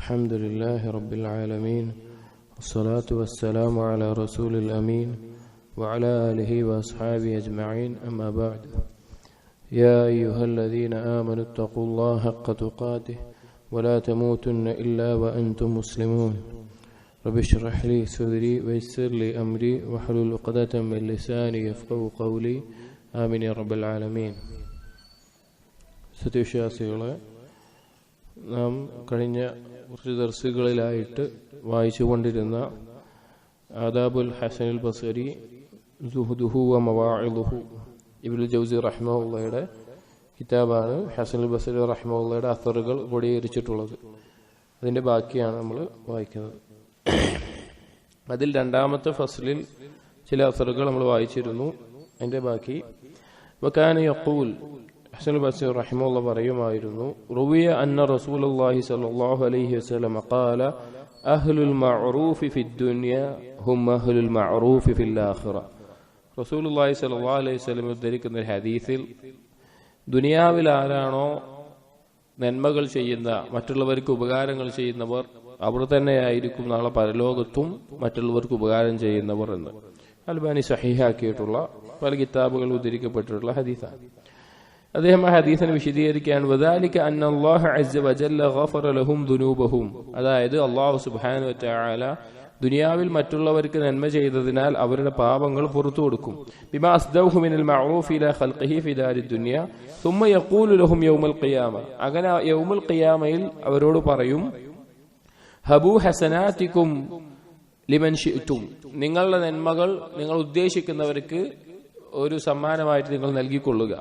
الحمد لله رب العالمين والصلاة والسلام على رسول الأمين وعلى آله وأصحابه أجمعين أما بعد يا أيها الذين آمنوا اتقوا الله حق تقاته ولا تموتن إلا وأنتم مسلمون رب اشرح لي صدري ويسر لي أمري واحلل عقدة من لساني يفقهوا قولي آمين يا رب العالمين. സത്യവിശ്വാസികളെ, നാം കഴിഞ്ഞ കുറച്ച് ദർസുകളിലായിട്ട് വായിച്ചു കൊണ്ടിരുന്ന ആദാബുൽ ഹസനുൽ ബസരി സുഹുദുഹു വ മവാഇദുഹു ഇബ്നുൽ ജൗസി റഹിമഹുള്ളയുടെ കിതാബാണ്. ഹസനുൽ ബസരി റഹിമഹുള്ളയുടെ അസറുകൾ ക്രോഡീകരിച്ചിട്ടുള്ളത്. അതിൻ്റെ ബാക്കിയാണ് നമ്മൾ വായിക്കുന്നത്. അതിൽ രണ്ടാമത്തെ ഫസ്ലിൽ ചില അസറുകൾ നമ്മൾ വായിച്ചിരുന്നു. അതിൻ്റെ ബാക്കി വകാന യഖൂൽ, ഹസനുൽ ബസരി റഹിമഹുള്ള പറയുമായിരുന്നു, റുവിയ അന്ന റസൂലുള്ളാഹി സ്വല്ലല്ലാഹു അലൈഹി വസല്ലം ഖാല അഹ്ലുൽ മഅറൂഫി ഫിദ്ദുനിയ ഹും അഹ്ലുൽ മഅറൂഫി ഫിൽ ആഖിറ. റസൂലുള്ളാഹി സ്വല്ലല്ലാഹു അലൈഹി വസല്ലം ഉദ്ധരിക്കുന്ന ഒരു ഹദീസിൽ, ദുനിയാവിൽ ആരാണോ നന്മകൾ ചെയ്യുന്ന, മറ്റുള്ളവർക്ക് ഉപകാരങ്ങൾ ചെയ്യുന്നവർ, അവർ തന്നെയായിരിക്കും നാളെ പരലോകത്തും മറ്റുള്ളവർക്ക് ഉപകാരം ചെയ്യുന്നവർ എന്ന് അൽബാനി സഹീഹാക്കിയിട്ടുള്ള പല കിതാബുകൾ ഉദ്ധരിക്കപ്പെട്ടിട്ടുള്ള ഹദീസാണ്. അദ്ദേഹം ആ ഹദീസിനെ വിശദീകരിക്കാൻ വദാലിക അന്നല്ലാഹു അസ്സ വജല്ല ഗഫറ ലഹും ദുനൂബഹും, അതായത് അല്ലാഹു സുബ്ഹാനഹു വ തആല ദുനിയാവിൽ മറ്റുള്ളവർക്ക് നന്മ ചെയ്തതിനാൽ അവരുടെ പാപങ്ങൾ പുറത്തു കൊടുക്കും. ബിമാ അസ്ദൗഹു മിനൽ മഅറൂഫി ഇലാ ഖൽഖിഹി ഫി ദാരിദ് ദുനിയ സുമ്മ യഖൂലു ലഹും യൗമൽ ഖിയാമ, അങ്ങനെ യൗമുൽ ഖിയാമയിൽ അവരോട് പറയും, ഹബു ഹസനാതികും ലിമൻ ശിഅ്തും, നിങ്ങളുടെ നന്മകൾ നിങ്ങൾ ഉദ്ദേശിക്കുന്നവർക്ക് ഒരു സമ്മാനമായിട്ട് നിങ്ങൾ നൽകിക്കൊള്ളുക.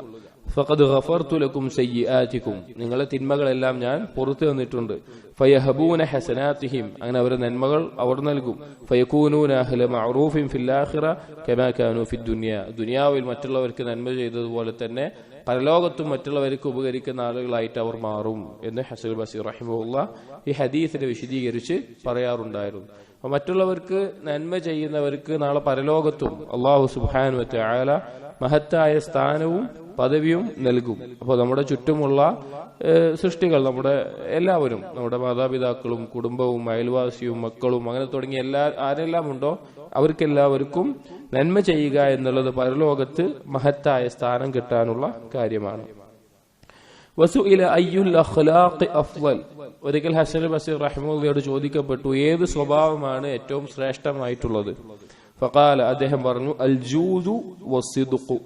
ഫഖദ് ഗഫർതു ലക്കും സയ്യിആതികും, നിങ്ങളുടെ തിന്മകളെല്ലാം ഞാൻ പുറത്തു തന്നിട്ടുണ്ട്. ഫയഹബൂന ഹസനാതിഹിം, അങ്ങനെ അവരുടെ നന്മകൾ അവർ നൽകും. ഫയകൂനൂന അഹ്ല മഅറൂഫിൻ ഫിൽ ആഖിറ കമാ കാനൂ ഫിദ് ദുനിയ, ദുനിയാവിൽ മറ്റുള്ളവർക്ക് നന്മ ചെയ്തതുപോലെ തന്നെ പരലോകത്തും മറ്റുള്ളവർക്ക് ഉപകരിക്കുന്ന ആളുകളായിട്ട് അവർ മാറും എന്ന് ഹസനുൽ ബസരി റഹിമഹുള്ള ഈ ഹദീസിനെ വിശദീകരിച്ച് പറയാറുണ്ടായിരുന്നു. അപ്പൊ മറ്റുള്ളവർക്ക് നന്മ ചെയ്യുന്നവർക്ക് നാളെ പരലോകത്തും അല്ലാഹു സുബ്ഹാനഹു വ തആല മഹത്തായ സ്ഥാനവും പദവിയും നൽകും. അപ്പോൾ നമ്മുടെ ചുറ്റുമുള്ള സൃഷ്ടികൾ, നമ്മുടെ എല്ലാവരും, നമ്മുടെ മാതാപിതാക്കളും കുടുംബവും അയൽവാസിയും മക്കളും അങ്ങനെ തുടങ്ങിയ ആരെല്ലാം ഉണ്ടോ അവർക്കെല്ലാവർക്കും നന്മ ചെയ്യുക എന്നുള്ളത് പരലോകത്ത് മഹത്തായ സ്ഥാനം കിട്ടാനുള്ള കാര്യമാണ്. വസുഇല അയ്യുൽ അഖ്ലാഖി അഫ്ളൽ, ഒരിക്കൽ ഹസനുൽ ബസരി റഹിമഹുള്ളയോട് ചോദിക്കപ്പെട്ടു, ഏത് സ്വഭാവമാണ് ഏറ്റവും ശ്രേഷ്ഠമായിട്ടുള്ളത്? ഫഖാല, അദ്ദേഹം പറഞ്ഞു, അൽ ജൂദു വസ്സിദ്ഖു.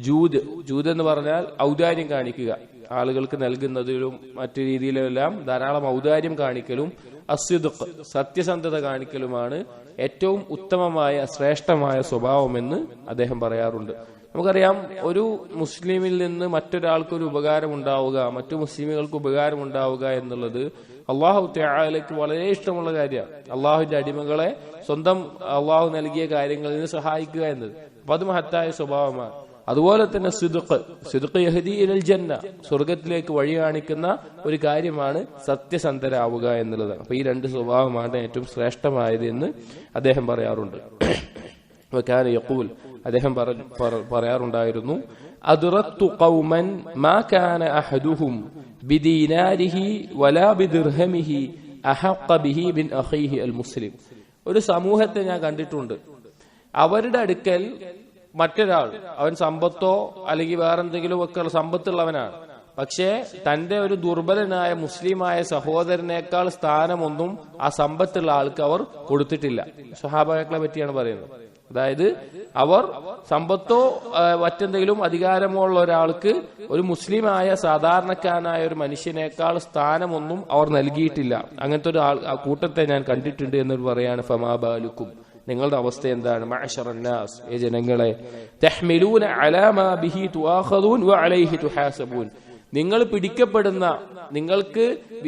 ജൂദ് എന്ന് പറഞ്ഞാൽ ഔദാര്യം കാണിക്കുക, ആളുകൾക്ക് നൽകുന്നതിലും മറ്റു രീതിയിലെല്ലാം ധാരാളം ഔദാര്യം കാണിക്കലും, അസ്സിദ്ഖ് സത്യസന്ധത കാണിക്കലുമാണ് ഏറ്റവും ഉത്തമമായ ശ്രേഷ്ഠമായ സ്വഭാവമെന്ന് അദ്ദേഹം പറയാറുണ്ട്. നമുക്കറിയാം, ഒരു മുസ്ലിമിൽ നിന്ന് മറ്റൊരാൾക്കൊരു ഉപകാരം ഉണ്ടാവുക, മറ്റു മുസ്ലിമുകൾക്ക് ഉപകാരം ഉണ്ടാവുക എന്നുള്ളത് അള്ളാഹു തആലയ്ക്ക് വളരെ ഇഷ്ടമുള്ള കാര്യമാണ്. അള്ളാഹുവിന്റെ അടിമകളെ സ്വന്തം അള്ളാഹു നൽകിയ കാര്യങ്ങളിൽ നിന്ന് സഹായിക്കുക എന്നത്, അപ്പൊ അത് മഹത്തായ സ്വഭാവമാണ്. അതുപോലെ തന്നെ സിദ്ഖ് യഹ്ദി ഇലൽ ജന്ന, സ്വർഗത്തിലേക്ക് വഴി കാണിക്കുന്ന ഒരു കാര്യമാണ് സത്യസന്ധരാവുക എന്നുള്ളത്. അപ്പൊ ഈ രണ്ട് സ്വഭാവമാണ് ഏറ്റവും ശ്രേഷ്ഠമായത് എന്ന് അദ്ദേഹം പറയാറുണ്ട്. വകാന യഖൂൽ, അദ്ദേഹം പറയാറുണ്ടായിരുന്നു, അദ്റത്തു ഖൗമൻ മാ കാന അഹദുഹും ബിദീനാരിഹി വലാ ബിദിർഹമിഹി അഹഖ ബിഹി മിൻ അഖീഹി അൽ മുസ്ലിം. ഒരു സമൂഹത്തെ ഞാൻ കണ്ടിട്ടുണ്ട്, അവരുടെ അടുക്കൽ മറ്റൊരാൾ, അവൻ സമ്പത്തോ അല്ലെങ്കിൽ വേറെന്തെങ്കിലും ഒക്കെ സമ്പത്തുള്ളവനാണ്, പക്ഷേ തന്റെ ഒരു ദുർബലനായ മുസ്ലിമായ സഹോദരനേക്കാൾ സ്ഥാനമൊന്നും ആ സമ്പത്തുള്ള ആൾക്ക് അവർ കൊടുത്തിട്ടില്ല. സ്വഹാബാക്കളെ പറ്റിയാണ് പറയുന്നത്. അതായത് അവർ സമ്പത്തോ മറ്റെന്തെങ്കിലും അധികാരമോ ഉള്ള ഒരാൾക്ക് ഒരു മുസ്ലിമായ സാധാരണക്കാരനായ ഒരു മനുഷ്യനേക്കാൾ സ്ഥാനമൊന്നും അവർ നൽകിയിട്ടില്ല. അങ്ങനത്തെ ഒരു കൂട്ടത്തെ ഞാൻ കണ്ടിട്ടുണ്ട് എന്ന് പറയാണ്. ഫമാബാലുക്കും, നിങ്ങളുടെ അവസ്ഥ എന്താണ്? മഅശറന്നാസ്, ഏ ജനങ്ങളെ, തഹ്മിലൂന അലാ മാ ബിഹി തുആഖദൂൻ വ അലൈഹി തുഹാസബൂൻ, നിങ്ങൾ പിടിക്കപ്പെടുന്ന, നിങ്ങൾക്ക്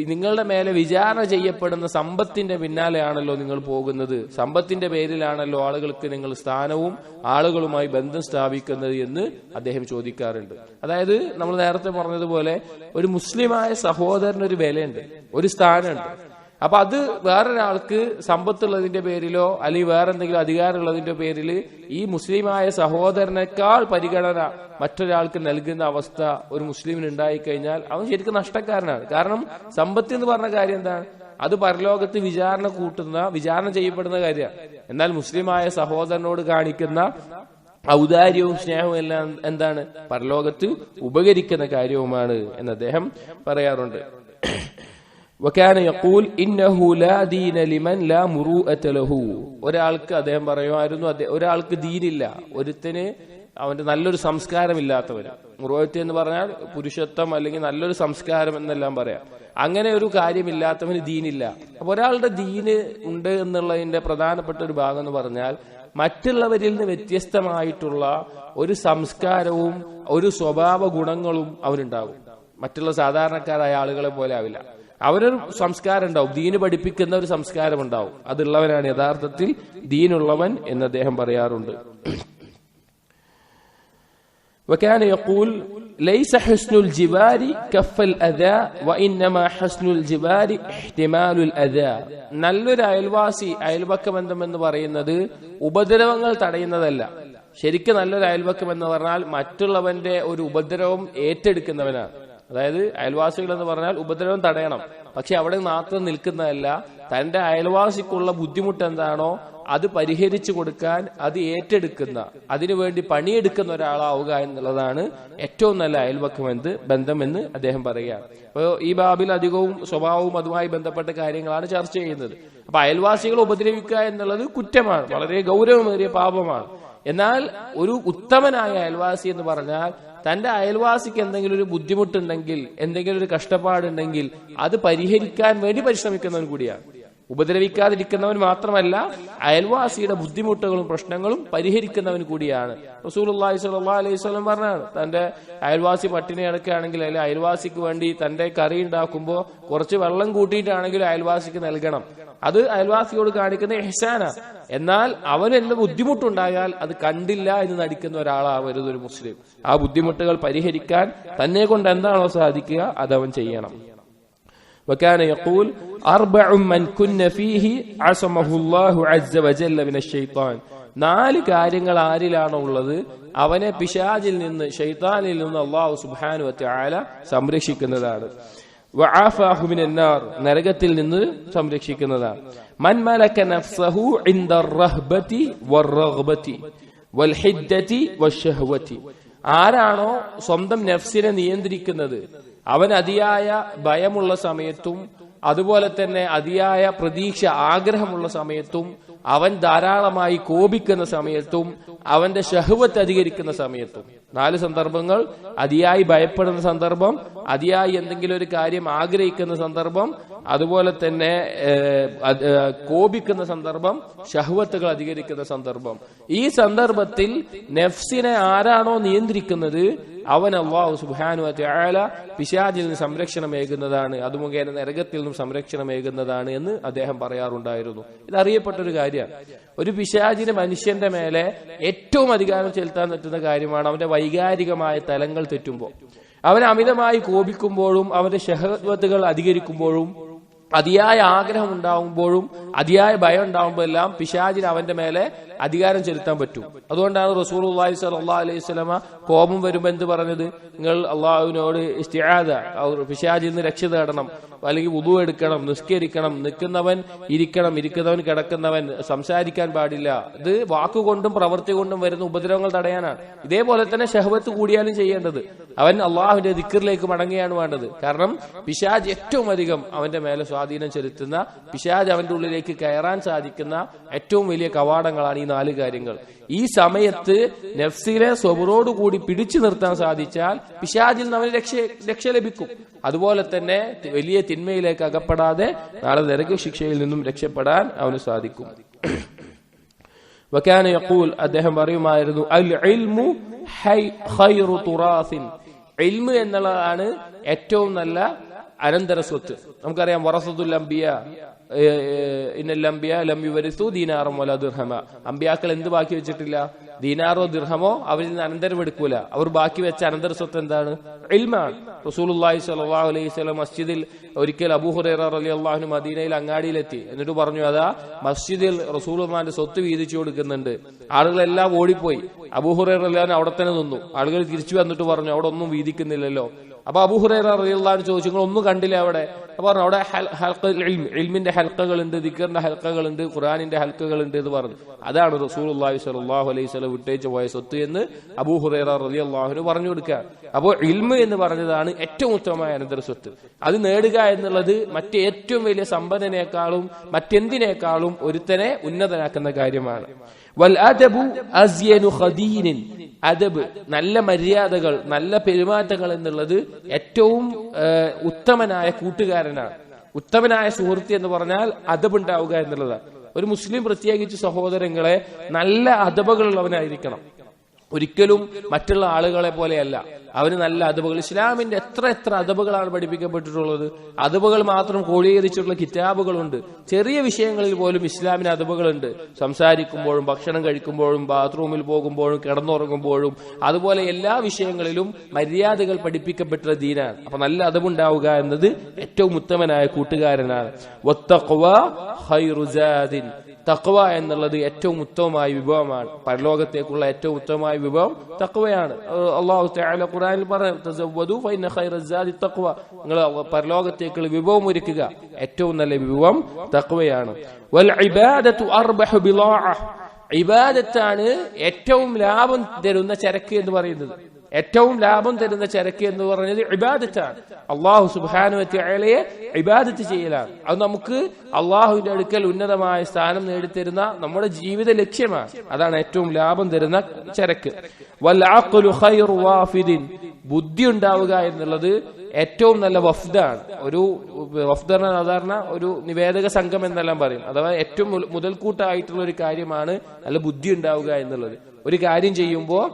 നിങ്ങളുടെ മേലെ വിചാരണ ചെയ്യപ്പെടുന്ന സമ്പത്തിന്റെ പിന്നാലെയാണല്ലോ നിങ്ങൾ പോകുന്നത്. സമ്പത്തിന്റെ പേരിലാണല്ലോ ആളുകൾക്ക് നിങ്ങൾ സ്ഥാനവും ആളുകളുമായി ബന്ധം സ്ഥാപിക്കുന്നത് എന്ന് അദ്ദേഹം ചോദിക്കാറുണ്ട്. അതായത് നമ്മൾ നേരത്തെ പറഞ്ഞതുപോലെ ഒരു മുസ്ലിമായ സഹോദരനൊരു വിലയുണ്ട്, ഒരു സ്ഥാനമുണ്ട്. അപ്പൊ അത് വേറൊരാൾക്ക് സമ്പത്തുള്ളതിന്റെ പേരിലോ അല്ലെങ്കിൽ വേറെ എന്തെങ്കിലും അധികാരമുള്ളതിന്റെ പേരിൽ ഈ മുസ്ലിമായ സഹോദരനേക്കാൾ പരിഗണന മറ്റൊരാൾക്ക് നൽകുന്ന അവസ്ഥ ഒരു മുസ്ലിമിന് ഉണ്ടായിക്കഴിഞ്ഞാൽ അവൻ ശരിക്കും നഷ്ടക്കാരനാണ്. കാരണം സമ്പത്ത് എന്ന് പറഞ്ഞ കാര്യം എന്താണ്? അത് പരലോകത്ത് വിചാരണ ചെയ്യപ്പെടുന്ന കാര്യമാണ്. എന്നാൽ മുസ്ലിമായ സഹോദരനോട് കാണിക്കുന്ന ഔദാര്യവും സ്നേഹവും എല്ലാം എന്താണ്? പരലോകത്ത് ഉപകരിക്കുന്ന കാര്യവുമാണ് എന്ന് അദ്ദേഹം പറയാറുണ്ട്. وكان يقول إنه لا دين لمن لا مروءة له. ഒരാൾക്ക് അദ്ദേഹം പറയുമായിരുന്നു, ഒരാൾക്ക് ദീനില്ല, ഒരുത്തന് അവന്റെ നല്ലൊരു സംസ്കാരമില്ലാത്തവന്. മുറുഅത്ത് എന്ന് പറഞ്ഞാൽ പുരുഷത്വം അല്ലെങ്കിൽ നല്ലൊരു സംസ്കാരം എന്നെല്ലാം പറയാം. അങ്ങനെ ഒരു കാര്യമില്ലാത്തവന് ദീനില്ല. അപ്പൊ ഒരാളുടെ ദീന് ഉണ്ട് എന്നുള്ളതിന്റെ പ്രധാനപ്പെട്ട ഒരു ഭാഗം എന്ന് പറഞ്ഞാൽ മറ്റുള്ളവരിൽ നിന്ന് വ്യത്യസ്തമായിട്ടുള്ള ഒരു സംസ്കാരവും ഒരു സ്വഭാവ ഗുണങ്ങളും അവനുണ്ടാകും. മറ്റുള്ള സാധാരണക്കാരായ ആളുകളെ പോലെ ആവില്ല. അവരൊരു സംസ്കാരം ഉണ്ടാവും, ദീന് പഠിപ്പിക്കുന്ന ഒരു സംസ്കാരം ഉണ്ടാവും. അതുള്ളവനാണ് യഥാർത്ഥത്തിൽ ദീനുള്ളവൻ എന്ന് അദ്ദേഹം പറയാറുണ്ട്. وكان يقول ليس حسن الجوار كف الأذى وإنما حسن الجوار احتمال الأذى. നല്ലൊരു അയൽവക്ക ബന്ധം എന്ന് പറയുന്നത് ഉപദ്രവങ്ങൾ തടയുന്നതല്ല. ശരിക്കും നല്ലൊരു അയൽവക്കം എന്ന് പറഞ്ഞാൽ മറ്റുള്ളവന്റെ ഒരു ഉപദ്രവം ഏറ്റെടുക്കുന്നവനാണ്. അതായത് അയൽവാസികൾ എന്ന് പറഞ്ഞാൽ ഉപദ്രവം തടയണം, പക്ഷെ അവിടെ മാത്രം നിൽക്കുന്നതല്ല. തന്റെ അയൽവാസിക്കുള്ള ബുദ്ധിമുട്ട് എന്താണോ അത് പരിഹരിച്ചു കൊടുക്കാൻ അത് ഏറ്റെടുക്കുന്ന, അതിനുവേണ്ടി പണിയെടുക്കുന്ന ഒരാളാവുക എന്നുള്ളതാണ് ഏറ്റവും നല്ല അയൽവക്കം ബന്ധം എന്ന് അദ്ദേഹം പറയുകയാണ്. അപ്പോൾ ഈ ബാബിൽ അധികവും സ്വഭാവവും അതുമായി ബന്ധപ്പെട്ട കാര്യങ്ങളാണ് ചർച്ച ചെയ്യുന്നത്. അപ്പൊ അയൽവാസികളെ ഉപദ്രവിക്കുക എന്നുള്ളത് കുറ്റമാണ്, വളരെ ഗൗരവമേറിയ പാപമാണ്. എന്നാൽ ഒരു ഉത്തമനായ അയൽവാസി എന്ന് പറഞ്ഞാൽ തന്റെ അയൽവാസിക്ക് എന്തെങ്കിലും ഒരു ബുദ്ധിമുട്ടുണ്ടെങ്കിൽ, എന്തെങ്കിലും ഒരു കഷ്ടപ്പാടുണ്ടെങ്കിൽ അത് പരിഹരിക്കാൻ വേണ്ടി പരിശ്രമിക്കുന്നവൻ കൂടിയാണ്. ഉപദ്രവിക്കാതിരിക്കുന്നവൻ മാത്രമല്ല, അയൽവാസിയുടെ ബുദ്ധിമുട്ടുകളും പ്രശ്നങ്ങളും പരിഹരിക്കുന്നവൻ കൂടിയാണ്. റസൂലുള്ളാഹി സ്വല്ലല്ലാഹു അലൈഹി വസല്ലം പറഞ്ഞാണ്, തന്റെ അയൽവാസി പട്ടിണി കിടക്കുകയാണെങ്കിൽ അല്ലെങ്കിൽ അയൽവാസിക്ക് വേണ്ടി തന്റെ കറി ഉണ്ടാക്കുമ്പോൾ കുറച്ച് വെള്ളം കൂട്ടിയിട്ടാണെങ്കിലും അയൽവാസിക്ക് നൽകണം. അത് അയൽവാസിയോട് കാണിക്കുന്ന ഇഹ്സാന. എന്നാൽ അവന് എന്ത് ബുദ്ധിമുട്ടുണ്ടായാൽ അത് കണ്ടില്ല എന്ന് നടിക്കുന്ന ഒരാളാവരുത് ഒരു മുസ്ലിം. ആ ബുദ്ധിമുട്ടുകൾ പരിഹരിക്കാൻ തന്നെ കൊണ്ട് എന്താണോ സാധിക്കുക അതവൻ ചെയ്യണം. وكان يقول أربع من كن فيه عصمه الله عز وجل من الشيطان. 4 കാര്യങ്ങൾ ആരിലാണോ ഉള്ളത് അവനെ പിശാചിൽ നിന്ന്, ശൈത്താനിൽ നിന്ന് അല്ലാഹു സുബ്ഹാനഹു വ തആല സംരക്ഷിക്കുന്നതാണ്. വആഫാഹു മിനൻ നാർ, നരകത്തിൽ നിന്ന് സംരക്ഷിക്കുന്നതാണ്. മൻ മലക നഫ്സഹു ഇൻദ റഹ്ബതി വറഗ്ബതി വൽഹിദ്ദതി വശഹവതി. ആരാണോ സ്വന്തം നഫ്സിനെ നിയന്ത്രിക്കുന്നത്, അവൻ അതിയായ ഭയമുള്ള സമയത്തും അതുപോലെ തന്നെ അതിയായ പ്രതീക്ഷ ആഗ്രഹമുള്ള സമയത്തും അവൻ ധാരാളമായി കോപിക്കുന്ന സമയത്തും അവന്റെ ശഹ്വത്ത് അധികരിക്കുന്ന സമയത്തും. 4 സന്ദർഭങ്ങൾ: അതിയായി ഭയപ്പെടുന്ന സന്ദർഭം, അതിയായി എന്തെങ്കിലും ഒരു കാര്യം ആഗ്രഹിക്കുന്ന സന്ദർഭം, അതുപോലെ തന്നെ കോപിക്കുന്ന സന്ദർഭം, ശഹ്വത്തുകൾ അധികരിക്കുന്ന സന്ദർഭം. ഈ സന്ദർഭത്തിൽ നഫ്സിനെ ആരാണോ നിയന്ത്രിക്കുന്നത് അവൻ അല്ലാഹു സുബ്ഹാനഹു വ തആല പിശാചിൽ നിന്ന് സംരക്ഷണമേകുന്നതാണ്, അത് മുഖേന നരകത്തിൽ നിന്നും സംരക്ഷണമേകുന്നതാണ് എന്ന് അദ്ദേഹം പറയാറുണ്ടായിരുന്നു. ഇതറിയപ്പെട്ടൊരു കാര്യമാണ്. ഒരു പിശാചിന് മനുഷ്യന്റെ മേലെ ഏറ്റവും അധികാരം ചെലുത്താൻ പറ്റുന്ന കാര്യമാണ് അവന്റെ വൈകാരികമായ തലങ്ങൾ തെറ്റുമ്പോൾ. അവൻ അമിതമായി കോപിക്കുമ്പോഴും അവന്റെ ശഹവത്തുകൾ അധികരിക്കുമ്പോഴും അതിയായ ആഗ്രഹം ഉണ്ടാവുമ്പോഴും അതിയായ ഭയം ഉണ്ടാവുമ്പോഴെല്ലാം പിശാചിന് അവന്റെ മേലെ അധികാരം ചെലുത്താൻ പറ്റും. അതുകൊണ്ടാണ് റസൂലുള്ളാഹി സ്വല്ലല്ലാഹു അലൈഹി വസല്ലമ കോപം വരുമ്പോൾ എന്ത് പറഞ്ഞത്? നിങ്ങൾ അള്ളാഹുവിനോട് ഇസ്തിആദ, പിശാചിൽ നിന്ന് രക്ഷ തേടണം, അല്ലെങ്കിൽ വുദു എടുക്കണം, നിസ്കരിക്കണം, നിൽക്കുന്നവൻ ഇരിക്കണം, ഇരിക്കുന്നവൻ കിടക്കുന്നവൻ സംസാരിക്കാൻ പാടില്ല. ഇത് വാക്കുകൊണ്ടും പ്രവൃത്തി കൊണ്ടും വരുന്ന ഉപദ്രവങ്ങൾ തടയാനാണ്. ഇതേപോലെ തന്നെ ശഹവത്ത് കൂടിയാലും ചെയ്യേണ്ടത് അവൻ അള്ളാഹുവിന്റെ ദിക്റിലേക്ക് മടങ്ങുകയാണ് വേണ്ടത്. കാരണം പിശാച് ഏറ്റവും അധികം അവന്റെ മേലെ സ്വാധീനം ചെലുത്തുന്ന, പിശാച് അവന്റെ ഉള്ളിലേക്ക് കയറാൻ സാധിക്കുന്ന ഏറ്റവും വലിയ കവാടങ്ങളാണ് ഈ 4 കാര്യങ്ങൾ. ഈ സമയത്ത് നഫ്സിനെ സ്വബറോടുകൂടി പിടിച്ചു നിർത്താൻ സാധിച്ചാൽ പിശാചിൽ നിന്ന് അവന് രക്ഷ ലഭിക്കും. അതുപോലെ തന്നെ വലിയ തിന്മയിലേക്ക് അകപ്പെടാതെ നാളെ നരക ശിക്ഷയിൽ നിന്നും രക്ഷപ്പെടാൻ അവന് സാധിക്കും. വകാന യഖൂൽ, അദ്ദേഹം പറയുമായിരുന്നു, അൽ ഇൽമു ഖൈറു തുറാസിൻ. ഇൽമ് എന്നുള്ളതാണ് ഏറ്റവും നല്ല അനന്തര സ്വത്ത്. നമുക്കറിയാം, വറസത്തുൽ അംബിയ ഇന്നൽ അംബിയ ലം യുവരിസു ദീനാറൻ വലാ ദിർഹമ. അംബിയാക്കൾ എന്ത് ബാക്കി വെച്ചിട്ടില്ല? ദീനാറോ ദിർഹമോ അവരിൽ നിന്ന് അനന്തരം എടുക്കൂല. അവർ ബാക്കി വെച്ച അനന്തര സ്വത്ത് എന്താണ്? ഇൽമാണ്. റസൂലുള്ളാഹി സ്വല്ലല്ലാഹു അലൈഹി വസല്ലം മസ്ജിദിൽ ഒരിക്കൽ അബൂ ഹുറൈറ റളിയല്ലാഹു അൻഹു മദീനയിൽ അങ്ങാടിയിലെത്തി. എന്നിട്ട് പറഞ്ഞു, അതാ മസ്ജിദിൽ റസൂലുള്ളാഹിന്റെ സ്വത്ത് വീതിച്ചു കൊടുക്കുന്നുണ്ട്. ആളുകളെല്ലാം ഓടിപ്പോയി. അബൂ ഹുറൈറ റളിയല്ലാഹു അൻഹു അവിടെ തന്നെ നിന്നു. ആളുകൾ തിരിച്ചു വന്നിട്ട് പറഞ്ഞു, അവിടെ ഒന്നും വീതിക്കുന്നില്ലല്ലോ. അപ്പൊ അബൂ ഹുറൈറ റളിയല്ലാഹു അൻഹു ചോദിച്ചു, നിങ്ങൾ ഒന്നും കണ്ടില്ല അവിടെ? പറഞ്ഞു അവിടെ ഇൽമിന്റെ ഹൽക്കകളുണ്ട്, ദിക്റിന്റെ ഹൽക്കകളുണ്ട്, ഖുർആനിന്റെ ഹൽക്കകളുണ്ട് എന്ന് പറഞ്ഞു. അതാണ് റസൂലുള്ളാഹി സ്വല്ലല്ലാഹു അലൈഹി വസല്ലം വിട്ടേച്ചു പോയ സ്വത്ത് എന്ന് അബൂ ഹുറൈറ റളിയല്ലാഹു അൻഹു പറഞ്ഞു കൊടുക്കുക. അപ്പോൾ ഇൽമ് എന്ന് പറഞ്ഞതാണ് ഏറ്റവും ഉത്തമമായ അനന്തര സ്വത്ത്. അത് നേടുക എന്നുള്ളത് മറ്റേറ്റവും വലിയ സമ്പന്നനേക്കാളും മറ്റെന്തിനേക്കാളും ഒരുത്തനെ ഉന്നതനാക്കുന്ന കാര്യമാണ്. വൽ അദബു അസ്യനു ഖദീനിൻ, അദബ് നല്ല മര്യാദകൾ, നല്ല പെരുമാറ്റങ്ങൾ എന്നുള്ളത് ഏറ്റവും ഉത്തമനായ കൂട്ടുകാരനാണ്. ഉത്തമനായ സുഹൃത്ത് എന്ന് പറഞ്ഞാൽ അദബ് ഉണ്ടാവുക എന്നുള്ളതാണ്. ഒരു മുസ്ലിം പ്രത്യേകിച്ച് സഹോദരങ്ങളെ നല്ല അദബുകളുള്ളവനായിരിക്കണം. ഒരിക്കലും മറ്റുള്ള ആളുകളെ പോലെയല്ല. അവന് നല്ല അദബുകൾ, ഇസ്ലാമിന്റെ എത്ര അദബുകളാണ് പഠിപ്പിക്കപ്പെട്ടിട്ടുള്ളത്. അദബുകൾ മാത്രം ക്രോഡീകരിച്ചിട്ടുള്ള കിതാബുകളുണ്ട്. ചെറിയ വിഷയങ്ങളിൽ പോലും ഇസ്ലാമിന് അദബുകളുണ്ട്. സംസാരിക്കുമ്പോഴും ഭക്ഷണം കഴിക്കുമ്പോഴും ബാത്റൂമിൽ പോകുമ്പോഴും കിടന്നുറങ്ങുമ്പോഴും അതുപോലെ എല്ലാ വിഷയങ്ങളിലും മര്യാദകൾ പഠിപ്പിക്കപ്പെട്ട ദീനാണ്. അപ്പൊ നല്ല അദബുണ്ടാവുക എന്നത് ഏറ്റവും ഉത്തമനായ കൂട്ടുകാരനാണ്. വത്തഖ്വ ഖൈറു സാദിൻ, തഖ്വ എന്നുള്ളത് ഏറ്റവും ഉത്തമമായ വിഭവമാണ്. പരലോകത്തേക്കുള്ള ഏറ്റവും ഉത്തമമായ വിഭവം തഖ്വയാണ്. അല്ലാഹു തആല ഖുർആനിൽ പറഞ്ഞു, തസവ്വദു ഫഇന്ന ഖൈറസ്സാദി തഖ്വ, നിങ്ങൾ പരലോകത്തേക്കുള്ള വിഭവം ഒരുക്കുക, ഏറ്റവും നല്ല വിഭവം തഖ്വയാണ്. വൽ ഇബാദത്തു അർബഹു ബിളാഅ, ഇബാദത്താണ് ഏറ്റവും ലാഭം തരുന്ന ചരക്ക് എന്ന് പറയുന്നത്. ഏറ്റവും ലാഭം തരുന്ന ചരക്ക് എന്ന് പറഞ്ഞത് ഇബാദത്താണ്. അള്ളാഹു സുബ്ഹാനഹു വ തആലയെ ഇബാദത്ത് ചെയ്യലാണ്. അത് നമുക്ക് അള്ളാഹുവിന്റെ അടുക്കൽ ഉന്നതമായ സ്ഥാനം നേടിത്തരുന്ന നമ്മുടെ ജീവിത ലക്ഷ്യമാണ്. അതാണ് ഏറ്റവും ലാഭം തരുന്ന ചരക്ക്. വൽ അഖ്ലു ഖൈറു വാഫിദിൻ, ബുദ്ധി ഉണ്ടാവുക എന്നുള്ളത് ഏറ്റവും നല്ല വഫ്ദാണ്. ഒരു വഫ്ദ് സാധാരണ ഒരു നിവേദക സംഘം എന്നെല്ലാം പറയും. അഥവാ ഏറ്റവും മുതൽക്കൂട്ടായിട്ടുള്ള ഒരു കാര്യമാണ് നല്ല ബുദ്ധി ഉണ്ടാവുക എന്നുള്ളത്. ഒരു കാര്യം ചെയ്യുമ്പോൾ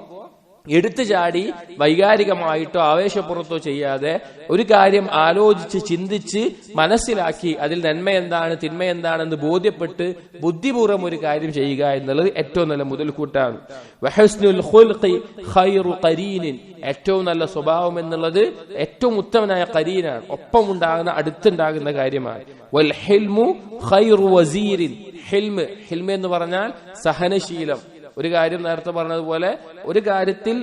എടുത്തു ചാടി വൈകാരികമായിട്ടോ ആവേശപ്പുറത്തോ ചെയ്യാതെ ഒരു കാര്യം ആലോചിച്ച് ചിന്തിച്ച് മനസ്സിലാക്കി അതിൽ നന്മ എന്താണ് തിന്മ എന്താണെന്ന് ബോധ്യപ്പെട്ട് ബുദ്ധിപൂർവ്വം ഒരു കാര്യം ചെയ്യുക എന്നുള്ളത് ഏറ്റവും നല്ല മുതൽക്കൂട്ടാണ്. വഹസ്നുൽ ഖുൽഖി ഖൈറു ഖരീനിൻ, ഏറ്റവും നല്ല സ്വഭാവം എന്നുള്ളത് ഏറ്റവും ഉത്തമനായ ഖരീനാണ്, ഒപ്പമുണ്ടാകുന്ന അടുത്തുണ്ടാകുന്ന കാര്യമാണ്. വൽ ഹിൽമു ഖൈറു വസീരിൻ, ഹിൽമ് എന്ന് പറഞ്ഞാൽ സഹനശീലം. ഒരു കാര്യം നേരത്തെ പറഞ്ഞതുപോലെ ഒരു കാര്യത്തിൽ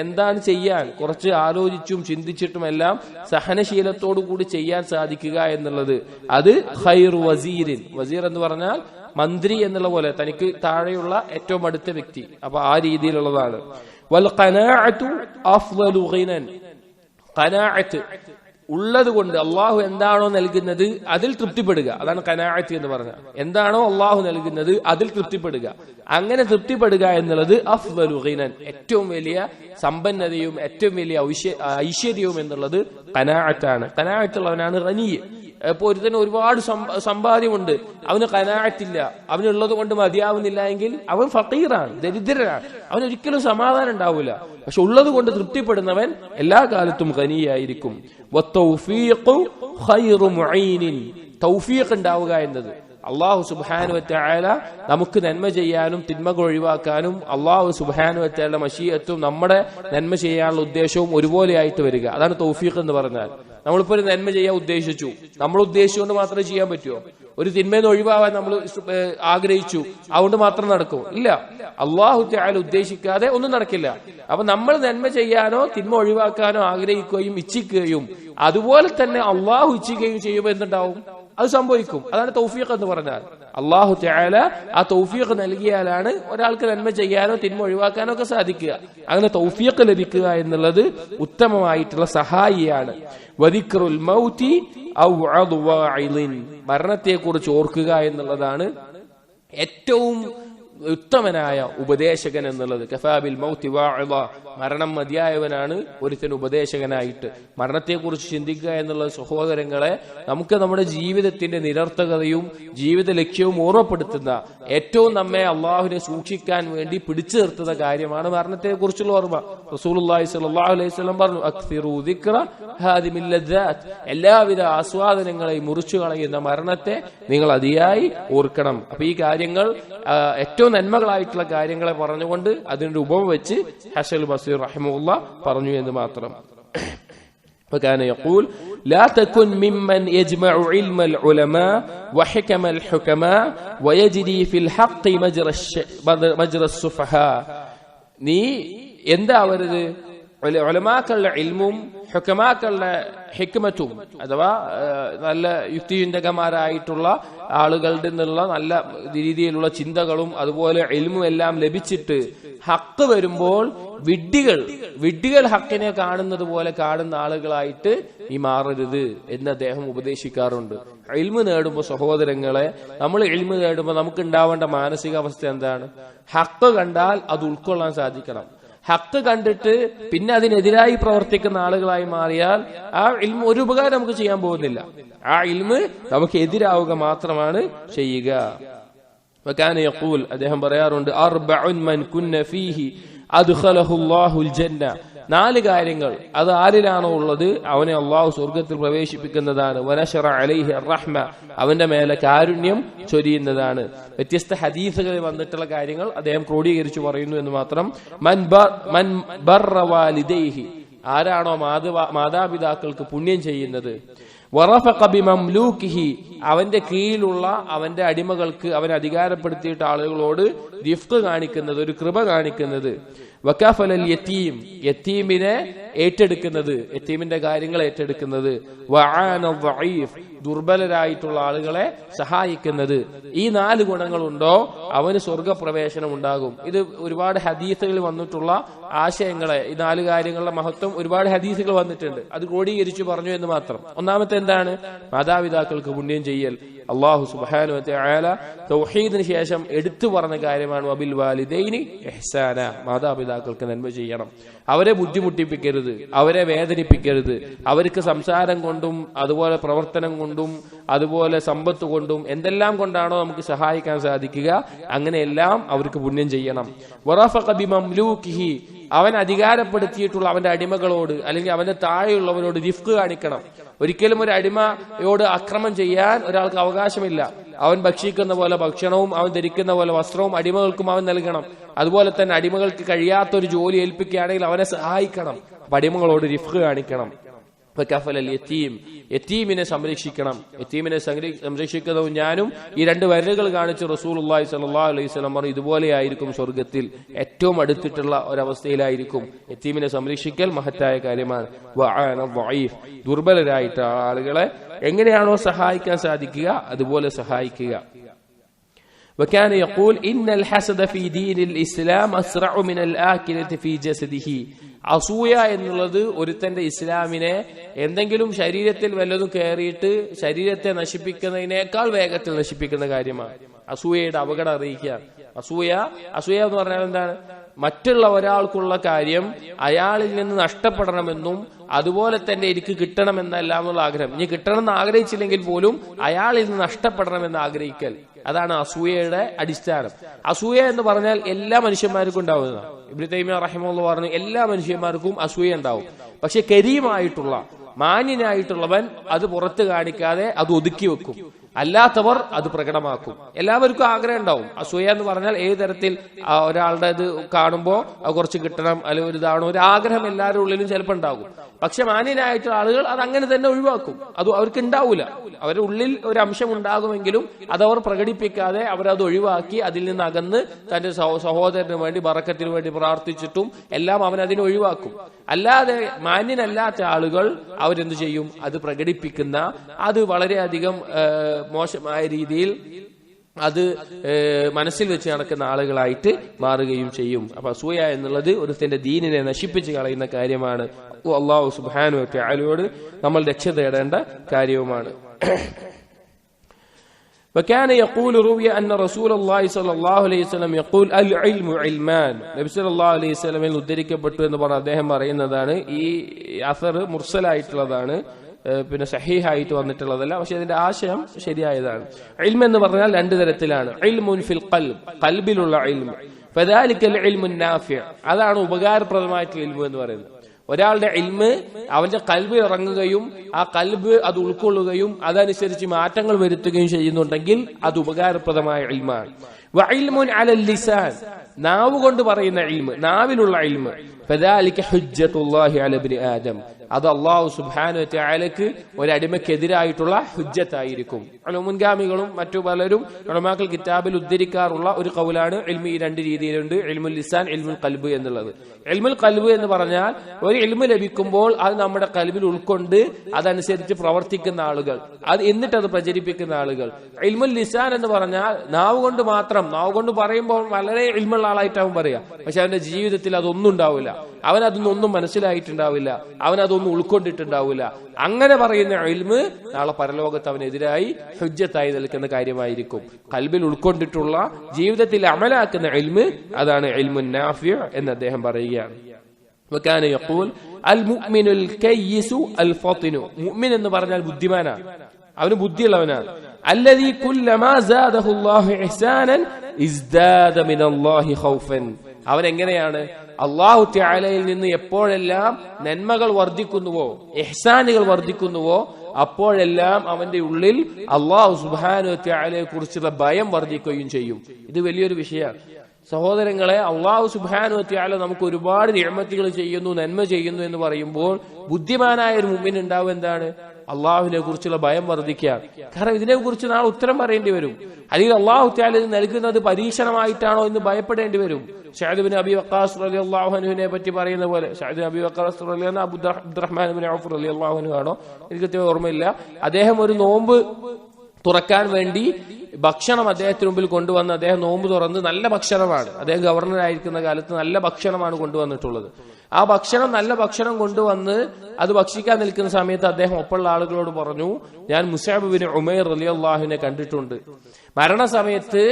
എന്താണ് ചെയ്യാൻ കുറച്ച് ആലോചിച്ചും ചിന്തിച്ചിട്ടുമെല്ലാം സഹനശീലത്തോടു കൂടി ചെയ്യാൻ സാധിക്കുക എന്നുള്ളത് അത് ഖൈറു വസീരിൻ. വസീർ എന്ന് പറഞ്ഞാൽ മന്ത്രി എന്നുള്ള പോലെ തനിക്ക് താഴെയുള്ള ഏറ്റവും അടുത്ത വ്യക്തി. അപ്പൊ ആ രീതിയിലുള്ളതാണ്. വൽ ഖനാഅതു അഫ്ളലു ഗിനൻ, ഖനാഅത്ത് ഉള്ളത് കൊണ്ട് അള്ളാഹു എന്താണോ നൽകുന്നത് അതിൽ തൃപ്തിപ്പെടുക, അതാണ് ഖനാഅത്ത് എന്ന് പറഞ്ഞാൽ. എന്താണോ അള്ളാഹു നൽകുന്നത് അതിൽ തൃപ്തിപ്പെടുക, അങ്ങനെ തൃപ്തിപ്പെടുക എന്നുള്ളത് അഫ്ളലു ഗിനൻ, ഏറ്റവും വലിയ സമ്പന്നതയും ഏറ്റവും വലിയ ഐശ്വര്യവും എന്നുള്ളത് ഖനാഅത്താണ്. ഖനാഅത്തുള്ളവനാണ് ഗനി. ഇപ്പൊ ഒരുത്തന് ഒരുപാട് സമ്പാദ്യമുണ്ട്, അവന് ഖനാഅത്തില്ല, അവനുള്ളത് കൊണ്ട് മതിയാവുന്നില്ല എങ്കിൽ അവൻ ഫഖീറാണ്, ദരിദ്രനാണ്, അവനൊരിക്കലും സമാധാനം ഉണ്ടാവില്ല. പക്ഷെ ഉള്ളത് കൊണ്ട് തൃപ്തിപ്പെടുന്നവൻ എല്ലാ കാലത്തും ഖനിയായിരിക്കും. വത്തൗഫീഖു ഖൈറു മുഈനിൻ, തൗഫീഖ് ഉണ്ടാവുക എന്നത് അള്ളാഹു സുബ്ഹാനഹു വ തആല നമുക്ക് നന്മ ചെയ്യാനും തിന്മകൾ ഒഴിവാക്കാനും അള്ളാഹു സുബ്ഹാനഹു വ തആല മശീഅത്തും നമ്മുടെ നന്മ ചെയ്യാനുള്ള ഉദ്ദേശവും ഒരുപോലെ ആയിട്ട് വരിക, അതാണ് തൗഫീഖ് എന്ന് പറഞ്ഞാൽ. നമ്മളിപ്പോ ഒരു നന്മ ചെയ്യാൻ ഉദ്ദേശിച്ചു, നമ്മൾ ഉദ്ദേശിച്ചുകൊണ്ട് മാത്രമേ ചെയ്യാൻ പറ്റുമോ? ഒരു തിന്മയെന്ന് ഒഴിവാവാൻ നമ്മൾ ആഗ്രഹിച്ചു, അതുകൊണ്ട് മാത്രം നടക്കുമോ? ഇല്ല, അള്ളാഹു തആല ഉദ്ദേശിക്കാതെ ഒന്നും നടക്കില്ല. അപ്പൊ നമ്മൾ നന്മ ചെയ്യാനോ തിന്മ ഒഴിവാക്കാനോ ആഗ്രഹിക്കുകയും ഇച്ഛിക്കുകയും അതുപോലെ തന്നെ അള്ളാഹു ഇച്ഛിക്കുകയും ചെയ്യുമ്പോൾ എന്തുണ്ടാവും? അത് സംഭവിക്കും. അതാണ് തൗഫീഖ് എന്ന് പറഞ്ഞാൽ. അള്ളാഹു തആല ആ തൗഫീഖ് നൽകിയാലാണ് ഒരാൾക്ക് നന്മ ചെയ്യാനോ തിന്മ ഒഴിവാക്കാനോ ഒക്കെ സാധിക്കുക. അങ്ങനെ തൗഫീഖ് ലഭിക്കുക എന്നുള്ളത് ഉത്തമമായിട്ടുള്ള സഹായിയാണ്. വദിക്റുൽ മൗതി ഔഅദു വാഇലിൻ, മരണത്തെ കുറിച്ച് ഓർക്കുക എന്നുള്ളതാണ് ഏറ്റവും ഉത്തമനായ ഉപദേശകൻ എന്നുള്ളത്. കഫാബിൽ മൗതി വാഇള, മരണം മതിയായവനാണ് ഒരുത്തൻ ഉപദേശകനായിട്ട്. മരണത്തെക്കുറിച്ച് ചിന്തിക്കുക എന്നുള്ള സഹോദരങ്ങളെ നമുക്ക് നമ്മുടെ ജീവിതത്തിന്റെ നിരർത്ഥകതയും ജീവിത ലക്ഷ്യവും ഓർമ്മപ്പെടുത്തുന്ന ഏറ്റവും നമ്മെ അള്ളാഹുവിനെ സൂക്ഷിക്കാൻ വേണ്ടി പിടിച്ചു നിർത്തുന്ന കാര്യമാണ് മരണത്തെക്കുറിച്ചുള്ള ഓർമ്മ. റസൂലുള്ളാഹി സ്വല്ലല്ലാഹു അലൈഹി വസല്ലം പറഞ്ഞു, അക്സിറു ദിക്റ ഹാദിമിൽ ലദ്ദാത്ത്, എല്ലാവിധ ആസ്വാദനങ്ങളെയും മുറിച്ചു കളയുന്ന മരണത്തെ നിങ്ങൾ അതിയായി ഓർക്കണം. അപ്പൊ ഈ കാര്യങ്ങൾ ഏറ്റവും നന്മകളായിട്ടുള്ള കാര്യങ്ങളെ പറഞ്ഞുകൊണ്ട് അതിന്റെ ഉപമ വെച്ച് ഹസൻ ബസ്രി റഹിമഹുല്ലാഹ് പറഞ്ഞു എന്ന് മാത്രം. فكان يقول لا تكن ممن يجمع علم العلماء وحكم الحكماء ويجري في الحق مجرى السفهاء. നീ എന്താവരുത്? ഉലമാക്കളുടെ ഇൽമും ഹുക്കമാക്കളുടെ ഹിക്മത്തും അഥവാ നല്ല യുക്തിചിന്തകന്മാരായിട്ടുള്ള ആളുകളുടെ നിന്നുള്ള നല്ല രീതിയിലുള്ള ചിന്തകളും അതുപോലെ ഇൽമും എല്ലാം ലഭിച്ചിട്ട് ഹക്ക് വരുമ്പോൾ വിഡ്ഢികൾ ഹക്കിനെ കാണുന്നത് പോലെ കാണുന്ന ആളുകളായിട്ട് ഈ മാറരുത് എന്ന് അദ്ദേഹം ഉപദേശിക്കാറുണ്ട്. ഇൽമു നേടുമ്പോൾ സഹോദരങ്ങളെ, നമ്മൾ ഇൽമു നേടുമ്പോൾ നമുക്ക് ഉണ്ടാവേണ്ട മാനസികാവസ്ഥ എന്താണ്? ഹക്ക് കണ്ടാൽ അത് ഉൾക്കൊള്ളാൻ സാധിക്കണം. ഹക്ക് കണ്ടിട്ട് പിന്നെ അതിനെതിരായി പ്രവർത്തിക്കുന്ന ആളുകളായി മാറിയാൽ ആ ഇൽമു ഒരു ഉപകാരം നമുക്ക് ചെയ്യാൻ പോകുന്നില്ല. ആ ഇൽമു നമുക്ക് എതിരാവുക മാത്രമാണ് ചെയ്യുക. വകാന യഖൂൽ, അദ്ദേഹം പറയാറുണ്ട്, അർബഉൻ മൻ കുന്ന ഫീഹി അദ്ഖലഹു അല്ലാഹുൽ ജന്ന. 4 കാര്യങ്ങൾ അത് ആരിലാണോ ഉള്ളത് അവനെ അള്ളാഹു സ്വർഗത്തിൽ പ്രവേശിപ്പിക്കുന്നതാണ്. വനശറ അലൈഹി അർറഹ്മ, അവന്റെ മേലെ കാരുണ്യം ചൊരിയുന്നതാണ്. വ്യത്യസ്ത ഹദീസുകളിൽ വന്നിട്ടുള്ള കാര്യങ്ങൾ അദ്ദേഹം ക്രോഡീകരിച്ചു പറയുന്നു എന്ന് മാത്രം. മൻ ബർറ വാലിദൈഹി, ആരാണോ മാതാപിതാക്കൾക്ക് പുണ്യം ചെയ്യുന്നത്. വറഫഖ ബിമംലൂകിഹി, അവന്റെ കീഴിലുള്ള അവന്റെ അടിമകൾക്ക് അവൻ അധികാരപ്പെടുത്തിയിട്ട് ആളുകളോട് റിഫ്ഖ് കാണിക്കുന്നത്, ഒരു കൃപ കാണിക്കുന്നത്. വകഫലൽ യതീം, യതീമിനെ ഏറ്റെടുക്കുന്നത്, യതീമിന്റെ കാര്യങ്ങൾ ഏറ്റെടുക്കുന്നത്. വആന ദഈഫ്, ദുർബലരായിട്ടുള്ള ആളുകളെ സഹായിക്കുന്നത്. ഈ 4 ഗുണങ്ങളുണ്ടോ അവന് സ്വർഗപ്രവേശനം ഉണ്ടാകും. ഇത് ഒരുപാട് ഹദീസുകളിൽ വന്നിട്ടുള്ള ആശയങ്ങളെ, ഈ 4 കാര്യങ്ങളുടെ മഹത്വം ഒരുപാട് ഹദീസുകൾ വന്നിട്ടുണ്ട്. അത് ക്രോഡീകരിച്ചു പറഞ്ഞു എന്ന് മാത്രം. ഒന്നാമത്തെ എന്താണ്? മാതാപിതാക്കൾക്ക് പുണ്യം ചെയ്യൽ. അല്ലാഹു സുബ്ഹാനഹു വ തആല തൗഹീദിന് ശേഷം എടുത്തു പറഞ്ഞ കാര്യമാണ് വബിൽ വാലിദൈനി ഇഹ്സാന, മാതാപിതാക്കൾക്ക് നന്മ ചെയ്യണം. അവരെ ബുദ്ധിമുട്ടിപ്പിക്കരുത്, അവരെ വേദനിപ്പിക്കരുത്. അവർക്ക് സംസാരം കൊണ്ടും അതുപോലെ പ്രവർത്തനം കൊണ്ടും അതുപോലെ സമ്പത്ത് കൊണ്ടും എന്തെല്ലാം കൊണ്ടാണോ നമുക്ക് സഹായിക്കാൻ സാധിക്കുക അങ്ങനെയെല്ലാം അവർക്ക് പുണ്യം ചെയ്യണം. വറഫഖ ബിമംലൂകിഹി, അവൻ അധികാരപ്പെടുത്തിയിട്ടുള്ള അവന്റെ അടിമകളോട് അല്ലെങ്കിൽ അവന്റെ താഴെയുള്ളവരോട് റിഫ്ഖ് കാണിക്കണം. ഒരിക്കലും ഒരു അടിമയോട് അക്രമം ചെയ്യാൻ ഒരാൾക്ക് അവകാശമില്ല. അവൻ ഭക്ഷിക്കുന്ന പോലെ ഭക്ഷണവും അവൻ ധരിക്കുന്ന പോലെ വസ്ത്രവും അടിമകൾക്കും അവൻ നൽകണം. അതുപോലെ തന്നെ അടിമകൾക്ക് കഴിയാത്തൊരു ജോലി ഏൽപ്പിക്കുകയാണെങ്കിൽ അവനെ സഹായിക്കണം. അടിമകളോട് റിഫ്ഖ് കാണിക്കണം. വകഫലൽ യതീം, യതീമിനെ സംരക്ഷിക്കണം. യതീമിനെ സംരക്ഷിക്കുന്നതും ഞാനും ഈ 2 വരകൾ കാണിച്ച് റസൂലുള്ളാഹി സ്വല്ലല്ലാഹു അലൈഹി വസല്ലം പറഞ്ഞു, ഇതുപോലെയായിരിക്കും സ്വർഗത്തിൽ ഏറ്റവും അടുത്തിട്ടുള്ള ഒരവസ്ഥയിലായിരിക്കും. യതീമിനെ സംരക്ഷിക്കൽ മഹത്തായ കാര്യമാണ്. വആന ദഈഫ്, ദുർബലരായിട്ടുള്ള ആളുകളെ എങ്ങനെയാണോ സഹായിക്കാൻ സാധിക്കുക അതുപോലെ സഹായിക്കുക. وكان يقول إن الحسد في دين الإسلام أسرع من الآكلة في جسده. അസൂയ എന്നുള്ളത് ഒരുത്തന്റെ ഇസ്ലാമിനെ എന്തെങ്കിലും ശരീരത്തിൽ വല്ലതും കയറിയിട്ട് ശരീരത്തെ നശിപ്പിക്കുന്നതിനേക്കാൾ വേഗത്തിൽ നശിപ്പിക്കുന്ന കാര്യമാണ്. അസൂയയുടെ അപകടം അറിയിക്കുക. അസൂയ എന്ന് പറഞ്ഞാൽ എന്താണ്? മറ്റുള്ള ഒരാൾക്കുള്ള കാര്യം അയാളിൽ നിന്ന് നഷ്ടപ്പെടണമെന്നും അതുപോലെ തന്നെ എനിക്ക് കിട്ടണമെന്നല്ല എന്നുള്ള ആഗ്രഹം. ഇനി കിട്ടണമെന്ന് ആഗ്രഹിച്ചില്ലെങ്കിൽ പോലും അയാളിൽ നിന്ന് നഷ്ടപ്പെടണമെന്ന് ആഗ്രഹിക്കൽ, അതാണ് അസൂയയുടെ അടിസ്ഥാനം. അസൂയ എന്ന് പറഞ്ഞാൽ എല്ലാ മനുഷ്യന്മാർക്കും ഉണ്ടാവുന്നതാണ്. ഇബ്നു തൈമിയ്യ റഹിമഹുല്ലാഹ് പറഞ്ഞു, എല്ലാ മനുഷ്യന്മാർക്കും അസൂയ ഉണ്ടാവും. പക്ഷെ കരീമായിട്ടുള്ള മാന്യനായിട്ടുള്ളവൻ അത് പുറത്ത് കാണിക്കാതെ അത് ഒതുക്കി വെക്കും. അല്ലാത്തവർ അത് പ്രകടമാക്കും. എല്ലാവർക്കും ആഗ്രഹം ഉണ്ടാവും. അസൂയ എന്ന് പറഞ്ഞാൽ ഏത് തരത്തിൽ ഒരാളുടെ ഇത് കാണുമ്പോൾ കുറച്ച് കിട്ടണം അല്ലെങ്കിൽ ഒരു ഇതാണോ ഒരു ആഗ്രഹം എല്ലാവരുടെ ഉള്ളിലും ചിലപ്പോൾ ഉണ്ടാകും. പക്ഷെ മാന്യനായിട്ടുള്ള ആളുകൾ അത് അങ്ങനെ തന്നെ ഒഴിവാക്കും. അത് അവർക്ക് ഉണ്ടാവൂല. അവരുടെ ഉള്ളിൽ ഒരു അംശം ഉണ്ടാകുമെങ്കിലും അതവർ പ്രകടിപ്പിക്കാതെ അവരത് ഒഴിവാക്കി അതിൽ നിന്ന് അകന്ന് തന്റെ സഹോദരന് വേണ്ടി ബറക്കത്തിന് വേണ്ടി പ്രാർത്ഥിച്ചിട്ടും എല്ലാം അവൻ അതിനെ ഒഴിവാക്കും. അല്ലാതെ മാന്യനല്ലാത്ത ആളുകൾ അവരെന്ത് ചെയ്യും? അത് പ്രകടിപ്പിക്കുന്ന, അത് വളരെയധികം മോശമായ രീതിയിൽ അത് മനസ്സിൽ വെച്ച് നടക്കുന്ന ആളുകളായിട്ട് മാറുകയും ചെയ്യും. അപ്പൊ അസൂയ എന്നുള്ളത് ഒരുത്തന്റെ ദീനിനെ നശിപ്പിച്ച് കളയുന്ന കാര്യമാണ്. അല്ലാഹു സുബ്ഹാനഹു വ തആലയോട് നമ്മൾ രക്ഷ തേടേണ്ട കാര്യവുമാണ്. وكان يقول روي أن رسول الله صلى الله عليه وسلم يقول العلم علمان. നബി സല്ലല്ലാഹു അലൈഹി വസല്ലമയിൽ ഉദ്ധരിക്കപ്പെട്ടു എന്ന് പറഞ്ഞ അദ്ദേഹം പറയുന്നതാണ്. ഈ അസർ മുർസലായിട്ടുള്ളതാണ്, പിന്നെ സഹീഹായിട്ട് വന്നിട്ടുള്ളതല്ല. പക്ഷെ ഇതിന്റെ ആശയം ശരിയായതാണ്. ഇൽമ് എന്ന് പറഞ്ഞാൽ 2 തരത്തിലാണ്. ഇൽമുൻ ഫിൽ ഖൽബ്, ഖൽബിലുള്ള ഇൽമ്. ഫദാലിക്കൽ ഇൽമുൻ നാഫിഅ, അതാണ് ഉപകാരപ്രദമായിട്ടുള്ള ഇൽമ് എന്ന് പറയുന്നത്. ഒരാളുടെ ഇൽമ് അവന്റെ കൽബ് ഇറങ്ങുകയും ആ കൽബ് അത് ഉൾക്കൊള്ളുകയും അതനുസരിച്ച് മാറ്റങ്ങൾ വരുത്തുകയും ചെയ്യുന്നുണ്ടെങ്കിൽ അത് ഉപകാരപ്രദമായ ഇൽമാണ്. വഇൽമുൻ അലൽ ലിസാൻ, നാവ് കൊണ്ട് പറയുന്ന ഇൽമ്, നാവിലുള്ള ഇൽമ്. ഫദാലിക ഹുജ്ജത്തുല്ലാഹി അല ഇബ്നി ആദം, അത് അല്ലാഹു സുബ്ഹാനഹു വ തആലക്ക് ഒരടിമക്കെതിരായിട്ടുള്ള ഹുജ്ജത്തായിരിക്കും. മുൻഗാമികളും മറ്റു പലരും ഉലമാക്കൾ കിതാബിൽ ഉദ്ധരിക്കാറുള്ള ഒരു ഖൗലാണ് ഇൽമി ഈ രണ്ട് രീതിയിലുണ്ട്, ഇൽമുൽ ലിസാൻ, ഇൽമുൽ ഖൽബ് എന്നുള്ളത്. ഇൽമുൽ ഖൽബ് എന്ന് പറഞ്ഞാൽ ഒരു ഇൽമു ലഭിക്കുമ്പോൾ അത് നമ്മുടെ ഖൽബിൽ ഉൾക്കൊണ്ട് അതനുസരിച്ച് പ്രവർത്തിക്കുന്ന ആളുകൾ, എന്നിട്ട് അത് പ്രചരിപ്പിക്കുന്ന ആളുകൾ. ഇൽമുൽ ലിസാൻ എന്ന് പറഞ്ഞാൽ നാവ് കൊണ്ട് മാത്രം, നാവ് കൊണ്ട് പറയുമ്പോൾ വളരെ ഇൽമുള്ള ആളായിട്ടാവും പറയാ, പക്ഷെ അവന്റെ ജീവിതത്തിൽ അതൊന്നും ഉണ്ടാവില്ല, അവനതൊന്നും മനസ്സിലായിട്ടുണ്ടാവില്ല, അവനതൊന്നും ഉൾക്കൊണ്ടിട്ടുണ്ടാവില്ല. അങ്ങനെ പറയുന്ന ഇൽമ് നാളെ പരലോകത്ത് അവനെതിരായി ഹുജ്ജത്തായി നിൽക്കുന്ന കാര്യമായിരിക്കും. ഖൽബിൽ ഉൾക്കൊണ്ടിട്ടുള്ള ജീവിതത്തിൽ അമലാക്കുന്ന ഇൽമ്, അതാണ് ഇൽമുൻ നാഫിഅ് എന്ന് അദ്ദേഹം പറയുകയാണ്. വകാന യഖൂൽ അൽ മുഅ്മിനുൽ കയ്യിസു അൽ ഫത്തിനു, മുഅ്മിൻ എന്ന് പറഞ്ഞാൽ ബുദ്ധിമാനാണ്, അവന് ബുദ്ധിയുള്ളവനാണ്. അല്ലദീ കുല്ലമാ സാദഹു അല്ലാഹു ഇഹ്സാനൻ ഇസ്ദാദ മിനല്ലാഹി ഖൗഫൻ, അവൻ എങ്ങനെയാണ് അല്ലാഹു തആലയിൽ നിന്ന് എപ്പോഴെല്ലാം നന്മകൾ വർദ്ധിക്കുന്നുവോ, ഇഹ്സാനുകൾ വർദ്ധിക്കുന്നുവോ, അപ്പോഴെല്ലാം അവന്റെ ഉള്ളിൽ അല്ലാഹു സുബ്ഹാനഹു വ തആലയെ കുറിച്ചുള്ള ഭയം വർദ്ധിക്കുകയും ചെയ്യും. ഇത് വലിയൊരു വിഷയമാണ് സഹോദരങ്ങളെ. അല്ലാഹു സുബ്ഹാനഹു വ തആല നമുക്ക് ഒരുപാട് നിഅമത്തുകൾ ചെയ്യുന്നു, നന്മ ചെയ്യുന്നു എന്ന് പറയുമ്പോൾ ബുദ്ധിമാനായ ഒരു മുഅ്മിൻ ഉണ്ടാവും എന്താണ്? അള്ളാഹുവിനെ കുറിച്ചുള്ള ഭയം വർദ്ധിക്കുക. കാരണം ഇതിനെ കുറിച്ച് നാളെ ഉത്തരം പറയേണ്ടി വരും. അല്ലെങ്കിൽ അള്ളാഹു തആല ഇത് നൽകുന്നത് പരീക്ഷണമായിട്ടാണോ എന്ന് ഭയപ്പെടേണ്ടി വരും. സഅദ് ബിൻ അബി വഖാസ് റളിയല്ലാഹു അൻഹുവിനെ പറ്റി പറയുന്ന പോലെ, സഅദ് ബിൻ അബി വഖാസ് റളിയല്ലാഹു അൻഹു അബ്ദുറഹ്മാൻ ബിൻ ഔഫ് റളിയല്ലാഹു അൻഹു ആണോ എനിക്ക് ഓർമ്മയില്ല, അദ്ദേഹം ഒരു നോമ്പ് തുറക്കാൻ വേണ്ടി ഭക്ഷണം അദ്ദേഹത്തിന് മുമ്പിൽ കൊണ്ടുവന്ന് അദ്ദേഹം നോമ്പ് തുറന്ന് നല്ല ഭക്ഷണമാണ്, അദ്ദേഹം ഗവർണറായിരിക്കുന്ന കാലത്ത് നല്ല ഭക്ഷണമാണ് കൊണ്ടുവന്നിട്ടുള്ളത്. ആ ഭക്ഷണം നല്ല ഭക്ഷണം കൊണ്ടുവന്ന് അത് ഭക്ഷിക്കാൻ നിൽക്കുന്ന സമയത്ത് അദ്ദേഹം ഒപ്പമുള്ള ആളുകളോട് പറഞ്ഞു, ഞാൻ മുസ്അബ് ബിൻ ഉമൈർ റളിയല്ലാഹുവിനെ കണ്ടിട്ടുണ്ട്, മരണസമയത്ത്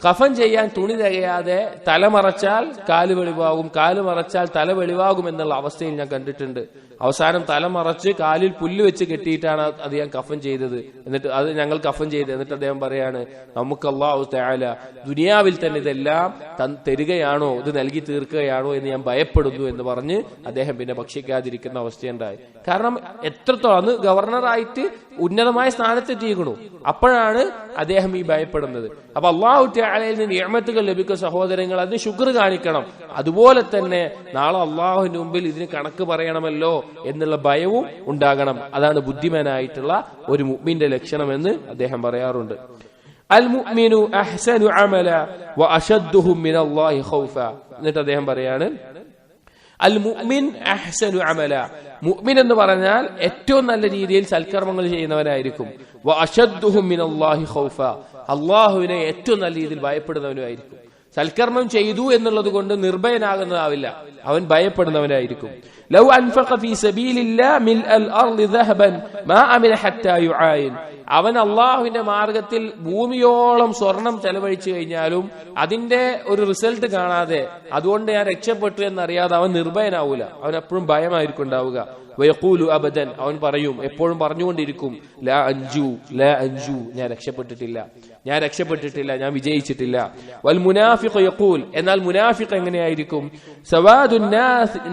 കഫൻ ചെയ്യാൻ തുണി തികയാതെ തലമറച്ചാൽ കാല് വെളിവാകും, കാല് മറച്ചാൽ തല വെളിവാകും എന്നുള്ള അവസ്ഥയിൽ ഞാൻ കണ്ടിട്ടുണ്ട്. അവസാനം തലമറച്ച് കാലിൽ പുല്ല് വെച്ച് കെട്ടിയിട്ടാണ് അത് ഞാൻ കഫൻ ചെയ്തത്, എന്നിട്ട് അത് ഞങ്ങൾ കഫൻ ചെയ്തത്. എന്നിട്ട് അദ്ദേഹം പറയാണ്, നമുക്ക് അല്ലാഹു തആല ദുനിയാവിൽ തന്നെ ഇതെല്ലാം തരികയാണോ, ഇത് നൽകി തീർക്കുകയാണോ എന്ന് ഞാൻ ഭയപ്പെടുന്നു എന്ന് പറഞ്ഞ് അദ്ദേഹം പിന്നെ ഭക്ഷിക്കാതിരിക്കുന്ന അവസ്ഥയുണ്ടായി. കാരണം എത്രത്തോളം അന്ന് ഗവർണറായിട്ട് ഉന്നതമായ സ്ഥാനത്തെത്തിയിരിക്കണു, അപ്പോഴാണ് അദ്ദേഹം ഈ ഭയപ്പെടുന്നത്. അപ്പൊ അല്ലാഹു തആലയിൽ നിന്ന് നിഅമത്തുകൾ ലഭിക്കുന്ന സഹോദരങ്ങൾ അതിന് ശുക്ർ കാണിക്കണം. അതുപോലെ തന്നെ നാളെ അള്ളാഹുവിന്റെ മുമ്പിൽ ഇതിന് കണക്ക് പറയണമല്ലോ എന്നുള്ള ഭയവും ഉണ്ടാകണം. അതാണ് ബുദ്ധിമാനായിട്ടുള്ള ഒരു മുഅ്മിന്റെ ലക്ഷണമെന്ന് അദ്ദേഹം പറയാറുണ്ട്. അൽ മുഅ്മിനു അഹ്സനു അമല വ അശദ്ദുഹു മിനല്ലാഹി ഖൗഫ. എന്നിട്ട് അദ്ദേഹം പറയാണ്, അൽ മുഅ്മിൻ അഹ്സനു അമല, മുഅ്മിൻ എന്ന് പറഞ്ഞാൽ ഏറ്റവും നല്ല രീതിയിൽ സൽക്കർമ്മങ്ങൾ ചെയ്യുന്നവനായിരിക്കും. വ അശദ്ദുഹു മിനല്ലാഹി ഖൗഫ, അല്ലാഹുവിനെ ഏറ്റവും നല്ല രീതിയിൽ ഭയപ്പെടുന്നവനായിരിക്കും. സൽക്കർമ്മം ചെയ്തു എന്നുള്ളത് കൊണ്ട് നിർഭയനാകുന്നതാവില്ല, അവൻ ഭയപ്പെടുന്നവനായിരിക്കും. ലൗ അൻഫഖ ഫീ സബീലില്ലാഹി മിൽഅൽ അർളി ദഹബൻ മാ അമില ഹത്താ യുആയിൻ, അവൻ അള്ളാഹുവിന്റെ മാർഗത്തിൽ ഭൂമിയോളം സ്വർണം ചെലവഴിച്ചു കഴിഞ്ഞാലും അതിന്റെ ഒരു റിസൾട്ട് കാണാതെ അതുകൊണ്ട് ഞാൻ രക്ഷപ്പെട്ടു എന്നറിയാതെ അവൻ നിർഭയനാവൂല, അവൻ എപ്പോഴും ഭയമായിരിക്കും ഉണ്ടാവുക. വയഖൂലു അബദൻ, അവൻ പറയും, എപ്പോഴും പറഞ്ഞുകൊണ്ടിരിക്കും, ലാ അൻജു ലാ അൻജു, ഞാൻ രക്ഷപ്പെട്ടിട്ടില്ല, ഞാൻ രക്ഷപ്പെട്ടിട്ടില്ല, ഞാൻ വിജയിച്ചിട്ടില്ല. വൽ മുനാഫിഖു യഖൂൽ, എന്നാൽ മുനാഫിഖ് എങ്ങനെയായിരിക്കും? സവാദുൻ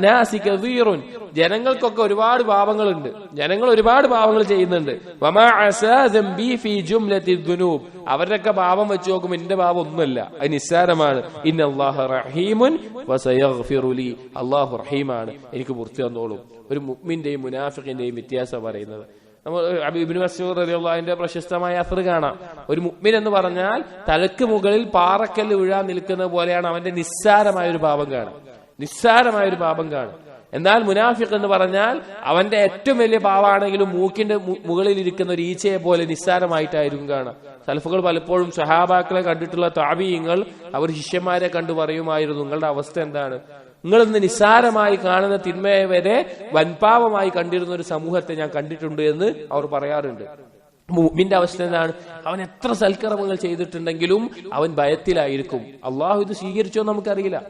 നാസി കസീറുൻ, ജനങ്ങൾക്കൊക്കെ ഒരുപാട് പാപങ്ങളുണ്ട്, ജനങ്ങൾ ഒരുപാട് പാപങ്ങൾ ചെയ്യുന്നുണ്ട്. വമാ അസാ ദംബി ഫീ ജുംലത്തി ദുനൂബ്, അവരുടെയൊക്കെ പാപം വെച്ച് നോക്കുമ്പോൾ എന്റെ പാപം ഒന്നുമല്ല, അത് നിസ്സാരമാണ്. ഇന്നല്ലാഹ റഹീമുൻ വസയഗ്ഫിറു ലി, അല്ലാഹു റഹീമാണ്, എനിക്ക് പുറത്തു തന്നോളും. ഒരു മുഅ്മിന്റെയും മുനാഫിഖിന്റെയും വ്യത്യാസം പറയുന്നത് നമ്മൾ ഇബ്നു മസ്ഊദ് റളിയല്ലാഹു അൻഹുവിന്റെ പ്രശസ്തമായ അസ്ർ കാണാം. ഒരു മുഅ്മിൻ എന്ന് പറഞ്ഞാൽ തലക്ക് മുകളിൽ പാറക്കല്ല് വീഴാൻ നിൽക്കുന്ന പോലെയാണ് അവന്റെ നിസ്സാരമായ ഒരു പാപം കാണും, നിസ്സാരമായ ഒരു പാപം കാണും. എന്നാൽ മുനാഫിഖ് എന്ന് പറഞ്ഞാൽ അവന്റെ ഏറ്റവും വലിയ പാവാണെങ്കിലും മൂക്കിന്റെ മുകളിൽ ഇരിക്കുന്ന ഒരു ഈച്ചയെ പോലെ നിസ്സാരമായിട്ടായിരിക്കും കാണാം. സലഫുകൾ പലപ്പോഴും സഹാബാക്കളെ കണ്ടിട്ടുള്ള താബീങ്ങൾ അവർ ശിഷ്യന്മാരെ കണ്ടു പറയുമായിരുന്നു, നിങ്ങളുടെ അവസ്ഥ എന്താണ്? നിങ്ങൾ ഇന്ന് നിസ്സാരമായി കാണുന്ന തിന്മയെ വരെ വൻപാവമായി കണ്ടിരുന്ന ഒരു സമൂഹത്തെ ഞാൻ കണ്ടിട്ടുണ്ട് എന്ന് അവർ പറയാറുണ്ട്. മുഅ്മിന്റെ അവസ്ഥ എന്താണ്? അവൻ എത്ര സൽക്കർമ്മങ്ങൾ ചെയ്തിട്ടുണ്ടെങ്കിലും അവൻ ഭയത്തിലായിരിക്കും. അള്ളാഹു ഇത് സ്വീകരിച്ചോ നമുക്കറിയില്ല,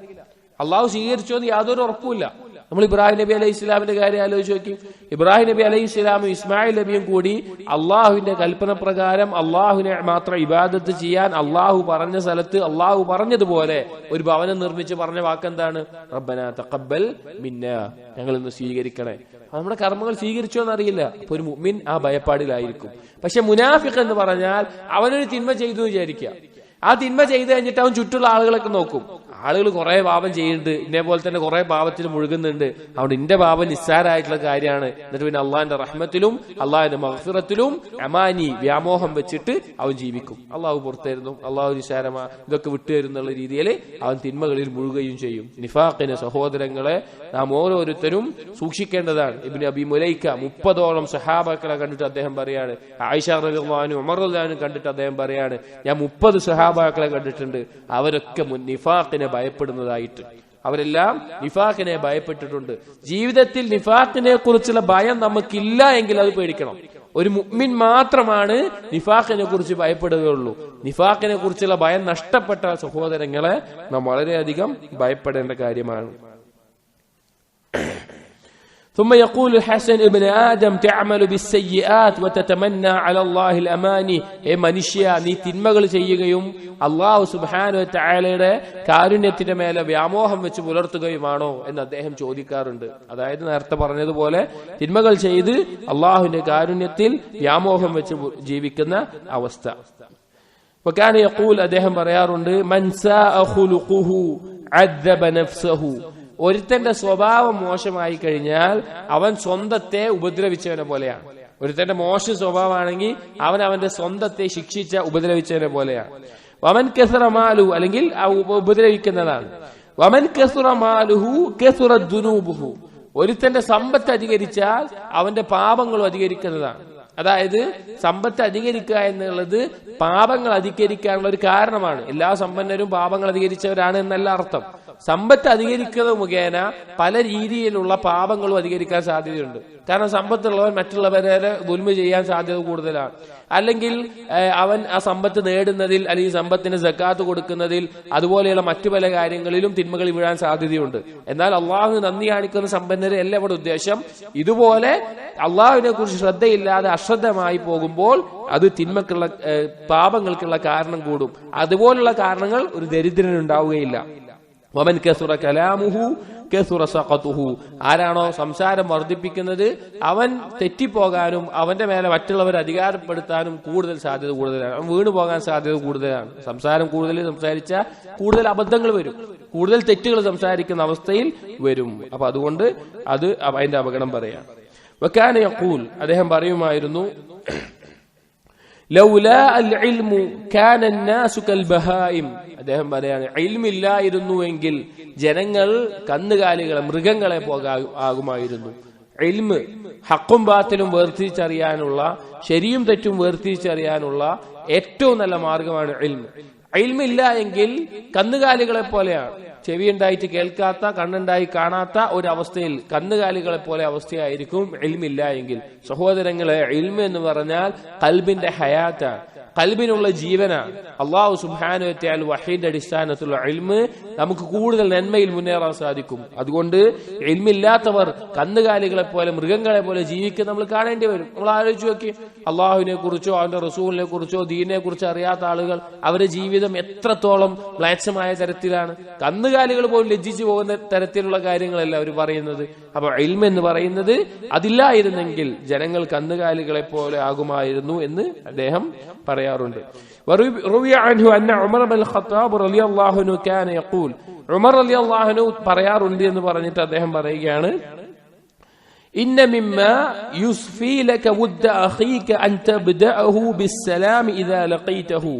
അള്ളാഹു സ്വീകരിച്ചോ എന്ന് യാതൊരു ഉറപ്പുമില്ല. നമ്മൾ ഇബ്രാഹിം നബി അലൈഹി ഇസ്ലാമിന്റെ കാര്യം ആലോചിച്ച് നോക്കി. ഇബ്രാഹിം നബി അലൈഹി ഇസ്ലാമും ഇസ്മായിൽ നബിയും കൂടി അള്ളാഹുവിന്റെ കൽപ്പന പ്രകാരം അള്ളാഹുവിനെ മാത്രം ഇബാദത്ത് ചെയ്യാൻ അള്ളാഹു പറഞ്ഞ സ്ഥലത്ത് അള്ളാഹു പറഞ്ഞതുപോലെ ഒരു ഭവനം നിർമ്മിച്ച് പറഞ്ഞ വാക്കെന്താണ്? റബ്ബനാ തഖബ്ബൽ മിന്നാ, ഞങ്ങൾ ഇന്ന് സ്വീകരിക്കണേ. നമ്മുടെ കർമ്മങ്ങൾ സ്വീകരിച്ചോ എന്നറിയില്ല. അപ്പൊ ഒരു മുഅ്മിൻ ആ ഭയപ്പാടിലായിരിക്കും. പക്ഷെ മുനാഫിഖ് എന്ന് പറഞ്ഞാൽ അവനൊരു തിന്മ ചെയ്തു വിചാരിക്കുക, ആ തിന്മ ചെയ്ത് കഴിഞ്ഞിട്ട് അവൻ ചുറ്റുള്ള ആളുകളൊക്കെ നോക്കും, ആളുകൾ കുറെ പാപം ചെയ്യുന്നുണ്ട്, ഇതേപോലെ തന്നെ കുറെ പാപത്തിൽ മുഴുകുന്നുണ്ട്, അതുകൊണ്ട് ഇന്റെ പാപം നിസ്സാരമായിട്ടുള്ള കാര്യമാണ്. എന്നിട്ട് പിന്നെ അള്ളാഹിന്റെ റഹ്മത്തിലും അള്ളാഹിന്റെ മഗ്ഫിറത്തിലും അമാനി വ്യാമോഹം വെച്ചിട്ട് അവൻ ജീവിക്കും. അള്ളാഹു പുറത്തായിരുന്നു, അള്ളാഹു നിസ്സാരമാ, ഇതൊക്കെ വിട്ടുതരുന്നുള്ള രീതിയിൽ അവൻ തിന്മകളിൽ മുഴുകുകയും ചെയ്യും. നിഫാഖിന് സഹോദരങ്ങളെ നാം ഓരോരുത്തരും സൂക്ഷിക്കേണ്ടതാണ്. ഇബ്നു അബി മുലൈക്ക 30ഓളം സഹാബാക്കളെ കണ്ടിട്ട് അദ്ദേഹം പറയാണ്, ആയിഷ റളിയല്ലാഹു അൻഹ ഉമർ റളിയല്ലാഹു അൻഹു കണ്ടിട്ട് അദ്ദേഹം പറയാണ്, ഞാൻ 30 സഹാബാക്കളെ കണ്ടിട്ടുണ്ട്, അവരൊക്കെ നിഫാഖിനെ ഭയപ്പെടുന്നതായിട്ട്. അവരെല്ലാം നിഫാഖിനെ ഭയപ്പെട്ടിട്ടുണ്ട്. ജീവിതത്തിൽ നിഫാഖിനെ കുറിച്ചുള്ള ഭയം നമുക്കില്ല എങ്കിൽ അത് പേടിക്കണം. ഒരു മുഅ്മിൻ മാത്രമാണ് നിഫാഖിനെ കുറിച്ച് ഭയപ്പെടുകയുള്ളൂ. നിഫാഖിനെ കുറിച്ചുള്ള ഭയം നഷ്ടപ്പെട്ട സഹോദരങ്ങളെ നാം വളരെയധികം ഭയപ്പെടേണ്ട കാര്യമാണ്. ثم يقول الحسن ابن آدم تعمل بالسيئات وتتمنى على الله الأماني. മനുഷ്യ, നീ തിന്മകൾ ചെയ്യുകയും അല്ലാഹു സുബ്ഹാനഹു വ തആലയുടെ കാരുണ്യത്തിന്റെ മേലെ വ്യാമോഹം വെച്ച് പുലർത്തുകയുമാണോ എന്ന് അദ്ദേഹം ചോദിക്കാറുണ്ട്. അതായത് നേരത്തെ പറഞ്ഞതുപോലെ തിന്മകൾ ചെയ്ത് അല്ലാഹുവിന്റെ കാരുണ്യത്തിൽ വ്യാമോഹം വെച്ച് ജീവിക്കുന്ന അവസ്ഥ. وكان يقول, അദ്ദേഹം പറയാറുണ്ട്, മൻ സാഅ ഖുലുഖുഹു അദ്ദബ നഫ്സഹു. ഒരുത്തന്റെ സ്വഭാവം മോശമായി കഴിഞ്ഞാൽ അവൻ സ്വന്തത്തെ ഉപദ്രവിച്ചവനെ പോലെയാണ്. ഒരുത്തന്റെ മോശം സ്വഭാവമാണെങ്കിൽ അവൻ അവന്റെ സ്വന്തത്തെ ശിക്ഷിച്ച ഉപദ്രവിച്ചവനെ പോലെയാണ്. വമൻ കസറ മാലു, അല്ലെങ്കിൽ ഉപദ്രവിക്കുന്നതാണ്. വമൻ കസറ മാലുഹു കസറ ദുനൂബുഹു. ഒരുത്തന്റെ സമ്പത്ത് അധികരിച്ചാൽ അവന്റെ പാപങ്ങളും അധികരിക്കുന്നതാണ്. അതായത് സമ്പത്ത് അധികരിക്കുക എന്നുള്ളത് പാപങ്ങൾ അധികരിക്കാനുള്ള ഒരു കാരണമാണ്. എല്ലാ സമ്പന്നരും പാപങ്ങൾ അധികരിച്ചവരാണ് എന്നല്ല അർത്ഥം. സമ്പത്ത് അധികരിക്കുന്നത് മുഖേന പല രീതിയിലുള്ള പാപങ്ങളും അധികരിക്കാൻ സാധ്യതയുണ്ട്. കാരണം സമ്പത്തുള്ളവൻ മറ്റുള്ളവരെ ദുൽമ ചെയ്യാൻ സാധ്യത കൂടുതലാണ്. അല്ലെങ്കിൽ അവൻ ആ സമ്പത്ത് നേടുന്നതിൽ, അല്ലെങ്കിൽ സമ്പത്തിന് സക്കാത്ത് കൊടുക്കുന്നതിൽ, അതുപോലെയുള്ള മറ്റു പല കാര്യങ്ങളിലും തിന്മകൾ വീഴാൻ സാധ്യതയുണ്ട്. എന്നാൽ അള്ളാഹു നന്ദി കാണിക്കുന്ന സമ്പന്നരെ അല്ല ഇവിടെ ഉദ്ദേശം. ഇതുപോലെ അള്ളാഹുവിനെ കുറിച്ച് ശ്രദ്ധയില്ലാതെ അശ്രദ്ധമായി പോകുമ്പോൾ അത് തിന്മക്കുള്ള പാപങ്ങൾക്കുള്ള കാരണം കൂടും. അതുപോലുള്ള കാരണങ്ങൾ ഒരു ദരിദ്രനുണ്ടാവുകയില്ല. വമൻ കസുറ കലാമുഹു കസുറ സഖതുഹു. ആരാണോ സംസാരം വർദ്ധിപ്പിക്കുന്നത് അവൻ തെറ്റിപ്പോകാനും അവന്റെ മേലെ മറ്റുള്ളവരെ അധികാരപ്പെടുത്താനും കൂടുതൽ സാധ്യത കൂടുതലാണ്. അവൻ വീണു പോകാൻ സാധ്യത കൂടുതലാണ്. സംസാരം കൂടുതൽ സംസാരിച്ചാൽ കൂടുതൽ അബദ്ധങ്ങൾ വരും, കൂടുതൽ തെറ്റുകൾ സംസാരിക്കുന്ന അവസ്ഥയിൽ വരും. അപ്പൊ അതുകൊണ്ട് അത് അതിന്റെ അപകടം പറയാം. വകാന യഖൂൽ, അദ്ദേഹം പറയുമായിരുന്നു, ലൗലാ അൽ ഇൽമു കാന അന്നാസു കൽ ബഹായിം. അദ്ദേഹം പറയാണ്, ഇൽമില്ലായിരുന്നുവെങ്കിൽ ജനങ്ങൾ കന്നുകാലികളെ, മൃഗങ്ങളെ ആകുമായിരുന്നു. ഇൽമ് ഹക്കും ബാത്തിലും വേർതിരിച്ചറിയാനുള്ള, ശരിയും തെറ്റും വേർതിരിച്ചറിയാനുള്ള ഏറ്റവും നല്ല മാർഗമാണ് ഇൽമ്. ഇൽമില്ല എങ്കിൽ കന്നുകാലികളെ പോലെയാണ്. ചെവി ഉണ്ടായിട്ട് കേൾക്കാത്ത, കണ്ണുണ്ടായി കാണാത്ത ഒരവസ്ഥയിൽ കന്നുകാലികളെ പോലെ അവസ്ഥയായിരിക്കും ഇൽമില്ല എങ്കിൽ. സഹോദരങ്ങളെ, ഇൽമ് എന്ന് പറഞ്ഞാൽ ഖൽബിന്റെ ഹയാത്താണ്, ഖൽബിനുള്ള ജീവനാണ്. അല്ലാഹു സുബ്ഹാനഹു വ തആല വഹീന്റെ അടിസ്ഥാനത്തിലുള്ള ഇൽമ് നമുക്ക് കൂടുതൽ നന്മയിൽ മുന്നേറാൻ സാധിക്കും. അതുകൊണ്ട് ഇൽമില്ലാത്തവർ കന്നുകാലികളെ പോലെ, മൃഗങ്ങളെ പോലെ ജീവിക്കുന്ന നമ്മൾ കാണേണ്ടി വരും. നമ്മൾ ആലോചിച്ച് നോക്കി, അള്ളാഹുവിനെ കുറിച്ചോ അവന്റെ റസൂലിനെ കുറിച്ചോ ദീനിനെ കുറിച്ചോ അറിയാത്ത ആളുകൾ, അവരുടെ ജീവിതം എത്രത്തോളം മ്ലേച്ഛമായ തരത്തിലാണ്. കന്നുകാലികൾ പോലും ലജ്ജിച്ചു പോകുന്ന തരത്തിലുള്ള കാര്യങ്ങളല്ല അവർ പറയുന്നത്. അപ്പൊ ഇൽമ് എന്ന് പറയുന്നത് അതില്ലായിരുന്നെങ്കിൽ ജനങ്ങൾ കന്നുകാലികളെ പോലെ ആകുമായിരുന്നു എന്ന് അദ്ദേഹം പറയാറുണ്ട്. وروي عنه أن عمر بن الخطاب رضي الله عنه كان يقول, ഉമർ റളിയല്ലാഹു അൻഹു പറയാറുണ്ട് എന്ന് പറഞ്ഞിട്ട് അദ്ദേഹം പറയുകയാണ്, ഇന്ന മിമ്മാ യുസ്ഫി ലക വുദ്ദ അഖീക അൻ തബ്ദഅഹു ബിസ്സലാം ഇദാ ലഖീതഹു.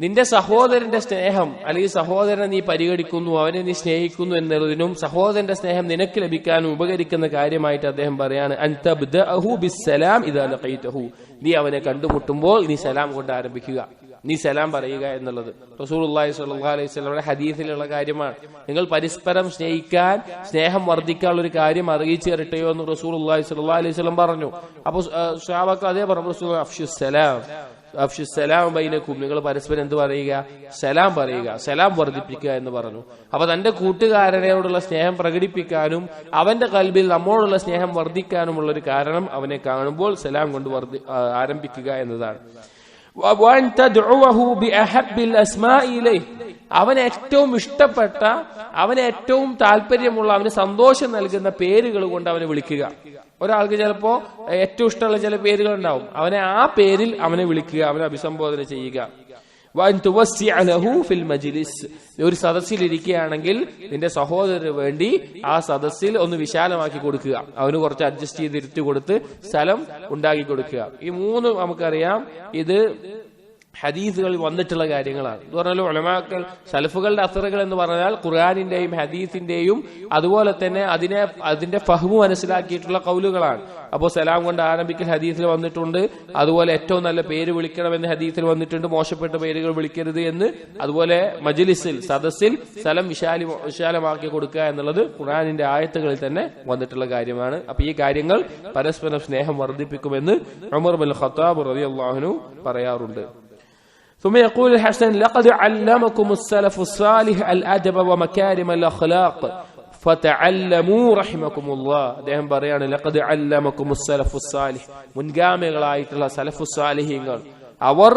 നിന്റെ സഹോദരന്റെ സ്നേഹം, അല്ലെങ്കിൽ സഹോദരനെ നീ പരിഗണിക്കുന്നു, അവനെ നീ സ്നേഹിക്കുന്നു എന്നതിനും സഹോദരന്റെ സ്നേഹം നിനക്ക് ലഭിക്കാനും ഉപകരിക്കുന്ന കാര്യമായിട്ട് അദ്ദേഹം പറയാണ്, അൻ തബ്ദഅഹു ബിസ്സലാം ഇദാ ലഖീതഹു. നീ അവനെ കണ്ടുമുട്ടുമ്പോൾ നീ സലാം കൊണ്ട് ആരംഭിക്കുക, നീ സലാം പറയുക എന്നുള്ളത് റസൂലുള്ളാഹി സ്വല്ലല്ലാഹു അലൈഹി വസല്ലമയുടെ ഹദീസിലുള്ള കാര്യമാണ്. നിങ്ങൾ പരസ്പരം സ്നേഹിക്കാൻ, സ്നേഹം വർദ്ധിക്കാനുള്ള ഒരു കാര്യം അറിയിച്ചു തരട്ടെയോ എന്ന് റസൂലുള്ളാഹി സ്വല്ലല്ലാഹു അലൈഹി വസല്ലം പറഞ്ഞു. അപ്പോൾ സ്വഹാബാക്കൾ അതേ പറഞ്ഞു, റസൂൽ അഫ്ശുസ്സലാം ബൈനക്കും, നിങ്ങൾ പരസ്പരം എന്ത് പറയുക? സലാം പറയുക, സലാം വർദ്ധിപ്പിക്കുക എന്ന് പറഞ്ഞു. അപ്പൊ തന്റെ കൂട്ടുകാരനോടുള്ള സ്നേഹം പ്രകടിപ്പിക്കാനും അവന്റെ ഖൽബിൽ നമ്മോടുള്ള സ്നേഹം വർദ്ധിക്കാനുമുള്ള ഒരു കാരണം അവനെ കാണുമ്പോൾ സലാം കൊണ്ട് ആരംഭിക്കുക എന്നതാണ്. അവന് ഏറ്റവും ഇഷ്ടപ്പെട്ട, അവന് ഏറ്റവും താല്പര്യമുള്ള, അവന് സന്തോഷം നൽകുന്ന പേരുകൾ കൊണ്ട് അവനെ വിളിക്കുക. ഒരാൾക്ക് ചിലപ്പോ ഏറ്റവും ഇഷ്ടമുള്ള ചില പേരുകൾ ഉണ്ടാവും, അവനെ ആ പേരിൽ അവനെ വിളിക്കുക, അവനെ അഭിസംബോധന ചെയ്യുക. ഒരു സദസ്സിലിരിക്കുകയാണെങ്കിൽ നിന്റെ സഹോദരന് വേണ്ടി ആ സദസ്സിൽ ഒന്ന് വിശാലമാക്കി കൊടുക്കുക, അവന് കുറച്ച് അഡ്ജസ്റ്റ് ചെയ്ത് ഇരുത്തി കൊടുത്ത് സ്ഥലം ഉണ്ടാക്കി കൊടുക്കുക. ഈ മൂന്നും നമുക്കറിയാം ഇത് ഹദീസുകളിൽ വന്നിട്ടുള്ള കാര്യങ്ങളാണ്. എന്ന് പറഞ്ഞാൽ ഉലമാക്കൾ സലഫുകളുടെ അസറുകൾ എന്ന് പറഞ്ഞാൽ ഖുർആനിന്റെയും ഹദീസിന്റെയും അതുപോലെ തന്നെ അതിന്റെ ഫഹ്മു മനസ്സിലാക്കിയിട്ടുള്ള കൗലുകളാണ്. അപ്പോൾ സലാം കൊണ്ട് ആരംഭിക്കൽ ഹദീസിൽ വന്നിട്ടുണ്ട്, അതുപോലെ ഏറ്റവും നല്ല പേര് വിളിക്കണമെന്ന് ഹദീസിൽ വന്നിട്ടുണ്ട്, മോശപ്പെട്ട പേരുകൾ വിളിക്കരുത് എന്ന്, അതുപോലെ മജ്ലിസിൽ സദസ്സിൽ സ്ഥലം വിശാലമാക്കി കൊടുക്കുക എന്നുള്ളത് ഖുർആനിന്റെ ആയത്തുകളിൽ തന്നെ വന്നിട്ടുള്ള കാര്യമാണ്. അപ്പൊ ഈ കാര്യങ്ങൾ പരസ്പരം സ്നേഹം വർദ്ധിപ്പിക്കുമെന്ന് ഉമർ ബിൻ ഖത്താബ് റളിയല്ലാഹു അൻഹു പറയാറുണ്ട്. ثم يقول الحسن لقد علمكم السلف الصالح الأدب ومكارم الأخلاق فتعلموا رحمكم الله. അദ്ദേഹം പറയാണ് ലഖദ് അല്ലമകും السلف الصالح, മുൻഗാമികളായിട്ടുള്ള സലഫു സാലിഹീങ്ങൾ അവർ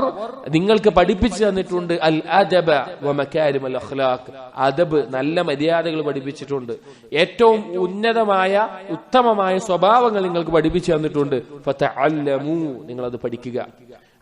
നിങ്ങൾക്ക് പഠിപ്പിച്ചു തന്നിട്ടുണ്ട് അൽ അദബ വ മകാരിം അൽ അഖ്ലാഖ്, അദബ് നല്ല മര്യാദകൾ പഠിപ്പിച്ചിട്ടുണ്ട്, ഏറ്റവും ഉന്നതമായ ഉത്തമമായ സ്വഭാവങ്ങൾ നിങ്ങൾക്ക് പഠിപ്പിച്ചു തന്നിട്ടുണ്ട്. ഫതഅല്ലമു, നിങ്ങൾ അത് പഠിക്കുക,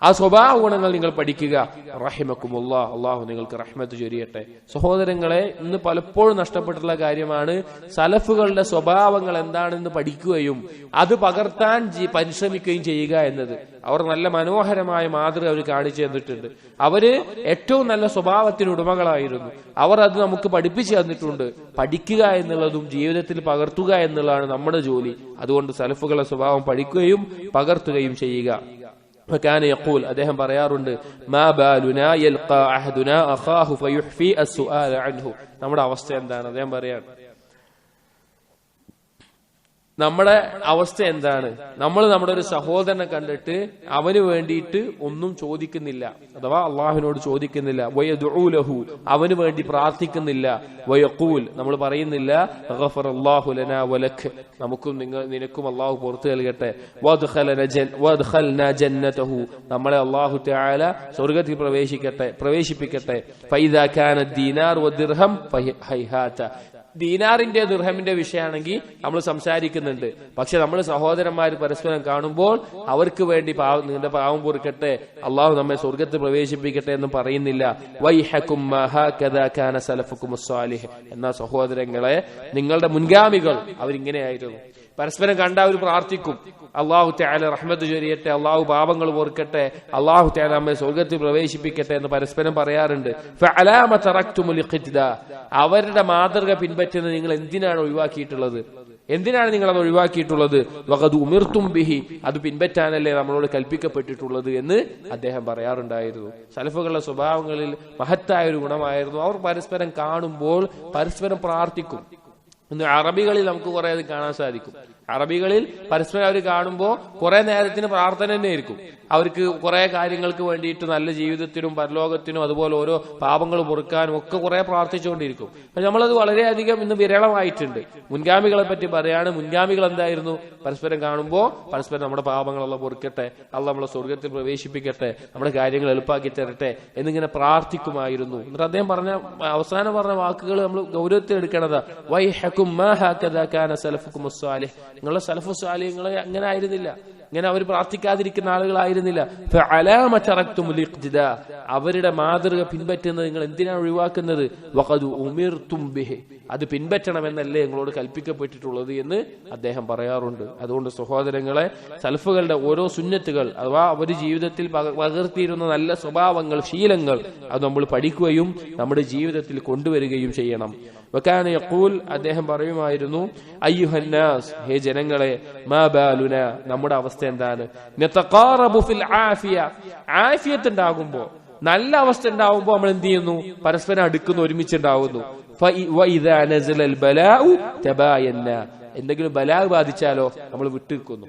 ആ സ്വഭാവ ഗുണങ്ങൾ നിങ്ങൾ പഠിക്കുക. റഹിമക്കുമുല്ലാഹ്, അള്ളാഹു നിങ്ങൾക്ക് റഹ്മത്ത് ചൊരിയട്ടെ. സഹോദരങ്ങളെ, ഇന്ന് പലപ്പോഴും നഷ്ടപ്പെട്ടിട്ടുള്ള കാര്യമാണ് സലഫുകളുടെ സ്വഭാവങ്ങൾ എന്താണെന്ന് പഠിക്കുകയും അത് പകർത്താൻ പരിശ്രമിക്കുകയും ചെയ്യുക എന്നത്. അവർ നല്ല മനോഹരമായ മാതൃക അവർ കാണിച്ചു തന്നിട്ടുണ്ട്. അവര് ഏറ്റവും നല്ല സ്വഭാവത്തിന് ഉടമകളായിരുന്നു. അവർ അത് നമുക്ക് പഠിപ്പിച്ചു തന്നിട്ടുണ്ട്. പഠിക്കുക എന്നുള്ളതും ജീവിതത്തിൽ പകർത്തുക എന്നുള്ളതാണ് നമ്മുടെ ജോലി. അതുകൊണ്ട് സലഫുകളുടെ സ്വഭാവം പഠിക്കുകയും പകർത്തുകയും ചെയ്യുക. فكان يقول, അദ്ദേഹം പറയാറുണ്ട്, മാ ബാലുനാ യൽഖാ അഹദുനാ അഖാഹു ഫയുഹ്ഫി അസ്സുആല അൻഹു. നമ്മുടെ അവസ്ഥ എന്താണ്? അദ്ദേഹം പറയാണ്, നമ്മുടെ അവസ്ഥ എന്താണ്? നമ്മൾ നമ്മുടെ ഒരു സഹോദരനെ കണ്ടിട്ട് അവന് വേണ്ടിയിട്ട് ഒന്നും ചോദിക്കുന്നില്ല, അഥവാ അള്ളാഹുവിനോട് ചോദിക്കുന്നില്ല. വയദുഉ ലഹു, അവന് വേണ്ടി പ്രാർത്ഥിക്കുന്നില്ല. വയഖൂൽ, നമ്മൾ പറയുന്നില്ല ഗഫറല്ലാഹു ലനാ വലക്, നമുക്കും നിനക്കും അള്ളാഹു പുറത്തു നൽകട്ടെ. വദ്ഖൽനാ ജന്നതഹു, നമ്മളെ അള്ളാഹു തആല സ്വർഗ്ഗത്തിൽ പ്രവേശിപ്പിക്കട്ടെ. ഫൈദാ കാന ദീനാർ വദിർഹം ഫഹൈഹാത, ദീനാറിന്റെ ദിർഹമിന്റെ വിഷയമാണെങ്കിൽ നമ്മൾ സംസാരിക്കുന്നുണ്ട്. പക്ഷെ നമ്മൾ സഹോദരന്മാർ പരസ്പരം കാണുമ്പോൾ അവർക്ക് വേണ്ടി നിന്റെ പാവം പൊറുക്കട്ടെ, അള്ളാഹു നമ്മെ സ്വർഗത്തിൽ പ്രവേശിപ്പിക്കട്ടെ എന്ന് പറയുന്നില്ല. വൈഹകും മാ ഹകദാ കാന സലഫുകും സ്വാലിഹ്, എന്നാ സഹോദരങ്ങളെ, നിങ്ങളുടെ മുൻഗാമികൾ അവരിങ്ങനെയായിരുന്നു. പരസ്പരം കണ്ട അവർ പ്രാർത്ഥിക്കും, അള്ളാഹു തആല റഹ്മത്ത് ചൊരിയട്ടെ, അള്ളാഹു പാപങ്ങൾ പൊറുക്കട്ടെ, അള്ളാഹു തആല നമ്മെ സ്വർഗത്തിൽ പ്രവേശിപ്പിക്കട്ടെ എന്ന് പരസ്പരം പറയാറുണ്ട്. ഫഅലാമ തറക്തുമുൽ ഇഖ്തിദാ, അവരുടെ മാതൃക പിൻപറ്റുന്നത് നിങ്ങൾ എന്തിനാണ് ഒഴിവാക്കിയിട്ടുള്ളത്? എന്തിനാണ് നിങ്ങൾ അത് ഒഴിവാക്കിയിട്ടുള്ളത്? വഖദ് ഉമിർതും ബിഹി, അത് പിൻപറ്റാനല്ലേ നമ്മളോട് കൽപ്പിക്കപ്പെട്ടിട്ടുള്ളത് എന്ന് അദ്ദേഹം പറയാറുണ്ടായിരുന്നു. സലഫുകളുടെ സ്വഭാവങ്ങളിൽ മഹത്തായ ഒരു ഗുണമായിരുന്നു, അവർ പരസ്പരം കാണുമ്പോൾ പരസ്പരം പ്രാർത്ഥിക്കും. ഇന്ന് അറബികളിൽ നമുക്ക് കുറെ അത് കാണാൻ സാധിക്കും. അറബികളിൽ പരസ്പരം അവർ കാണുമ്പോൾ കുറെ നേരത്തിന് പ്രാർത്ഥന തന്നെ ആയിരിക്കും. അവർക്ക് കുറെ കാര്യങ്ങൾക്ക് വേണ്ടിയിട്ട്, നല്ല ജീവിതത്തിനും പരലോകത്തിനും അതുപോലെ ഓരോ പാപങ്ങൾ പൊറുക്കാനും ഒക്കെ കുറെ പ്രാർത്ഥിച്ചുകൊണ്ടിരിക്കും. പക്ഷെ നമ്മളത് വളരെയധികം ഇന്ന് വിരളമായിട്ടുണ്ട്. മുൻഗാമികളെ പറ്റി പറയാണ്, മുൻഗാമികൾ എന്തായിരുന്നു? പരസ്പരം കാണുമ്പോൾ പരസ്പരം നമ്മുടെ പാപങ്ങളെല്ലാം പൊറുക്കട്ടെ, അള്ളാഹു നമ്മളെ സ്വർഗത്തിൽ പ്രവേശിപ്പിക്കട്ടെ, നമ്മുടെ കാര്യങ്ങൾ എളുപ്പമാക്കി തരട്ടെ എന്നിങ്ങനെ പ്രാർത്ഥിക്കുമായിരുന്നു. എന്നിട്ട് അദ്ദേഹം അവസാനം പറഞ്ഞ വാക്കുകൾ നമ്മൾ ഗൗരവത്തിൽ എടുക്കണതാ. വൈഹകും മാ ഹകദാ കാന സലഫുകും സ്വാലിഹ്, നിങ്ങളുടെ സലഫു സ്വാലിഹ്കളെ അങ്ങനെ ആയിരുന്നില്ല, ഇങ്ങനെ അവർ പ്രാർത്ഥിക്കാതിരിക്കുന്ന ആളുകളായിരുന്നില്ല. ഫഅലാമ തറക്തുമുൽ ഇഖ്തിദാ, അവരുടെ മാതൃക പിൻപറ്റുന്നത് നിങ്ങൾ എന്തിനാണ് ഒഴിവാക്കുന്നത്? വഖദ് ഉമിർതും ബിഹി, അത് പിൻപറ്റണമെന്നല്ലേ നിങ്ങളോട് കൽപ്പിക്കപ്പെട്ടിട്ടുള്ളത് എന്ന് അദ്ദേഹം പറയാറുണ്ട്. അതുകൊണ്ട് സഹോദരങ്ങളെ, സലഫുകളുടെ ഓരോ സുന്നത്തുകൾ അഥവാ അവർ ജീവിതത്തിൽ പകർത്തിയിരുന്ന നല്ല സ്വഭാവങ്ങൾ, ശീലങ്ങൾ, അത് നമ്മൾ പഠിക്കുകയും നമ്മുടെ ജീവിതത്തിൽ കൊണ്ടുവരികയും ചെയ്യണം. വകാന യഖൂൽ, അദ്ദേഹം പറയുമായിരുന്നു, അയ്യുഹന്നാസ്, ഹേ ജനങ്ങളെ, മാ ബാലുന, നമ്മുടെ അവസ്ഥ എന്താണ്? നതഖാറബു ഫിൽ ആഫിയ, ആഫിയത്ത് ഉണ്ടാകുമ്പോൾ, നല്ല അവസ്ഥ ഉണ്ടാവുമ്പോൾ നമ്മൾ എന്ത് ചെയ്യുന്നു? പരസ്പരം അടുക്കുന്നു, ഒരുമിച്ചുണ്ടാവുന്നു. വഇദാ നസലൽ ബലാഉ തബായന്ന, എന്തെങ്കിലും ബലാ ബാധിച്ചാലോ നമ്മൾ വിട്ടുനിൽക്കുന്നു.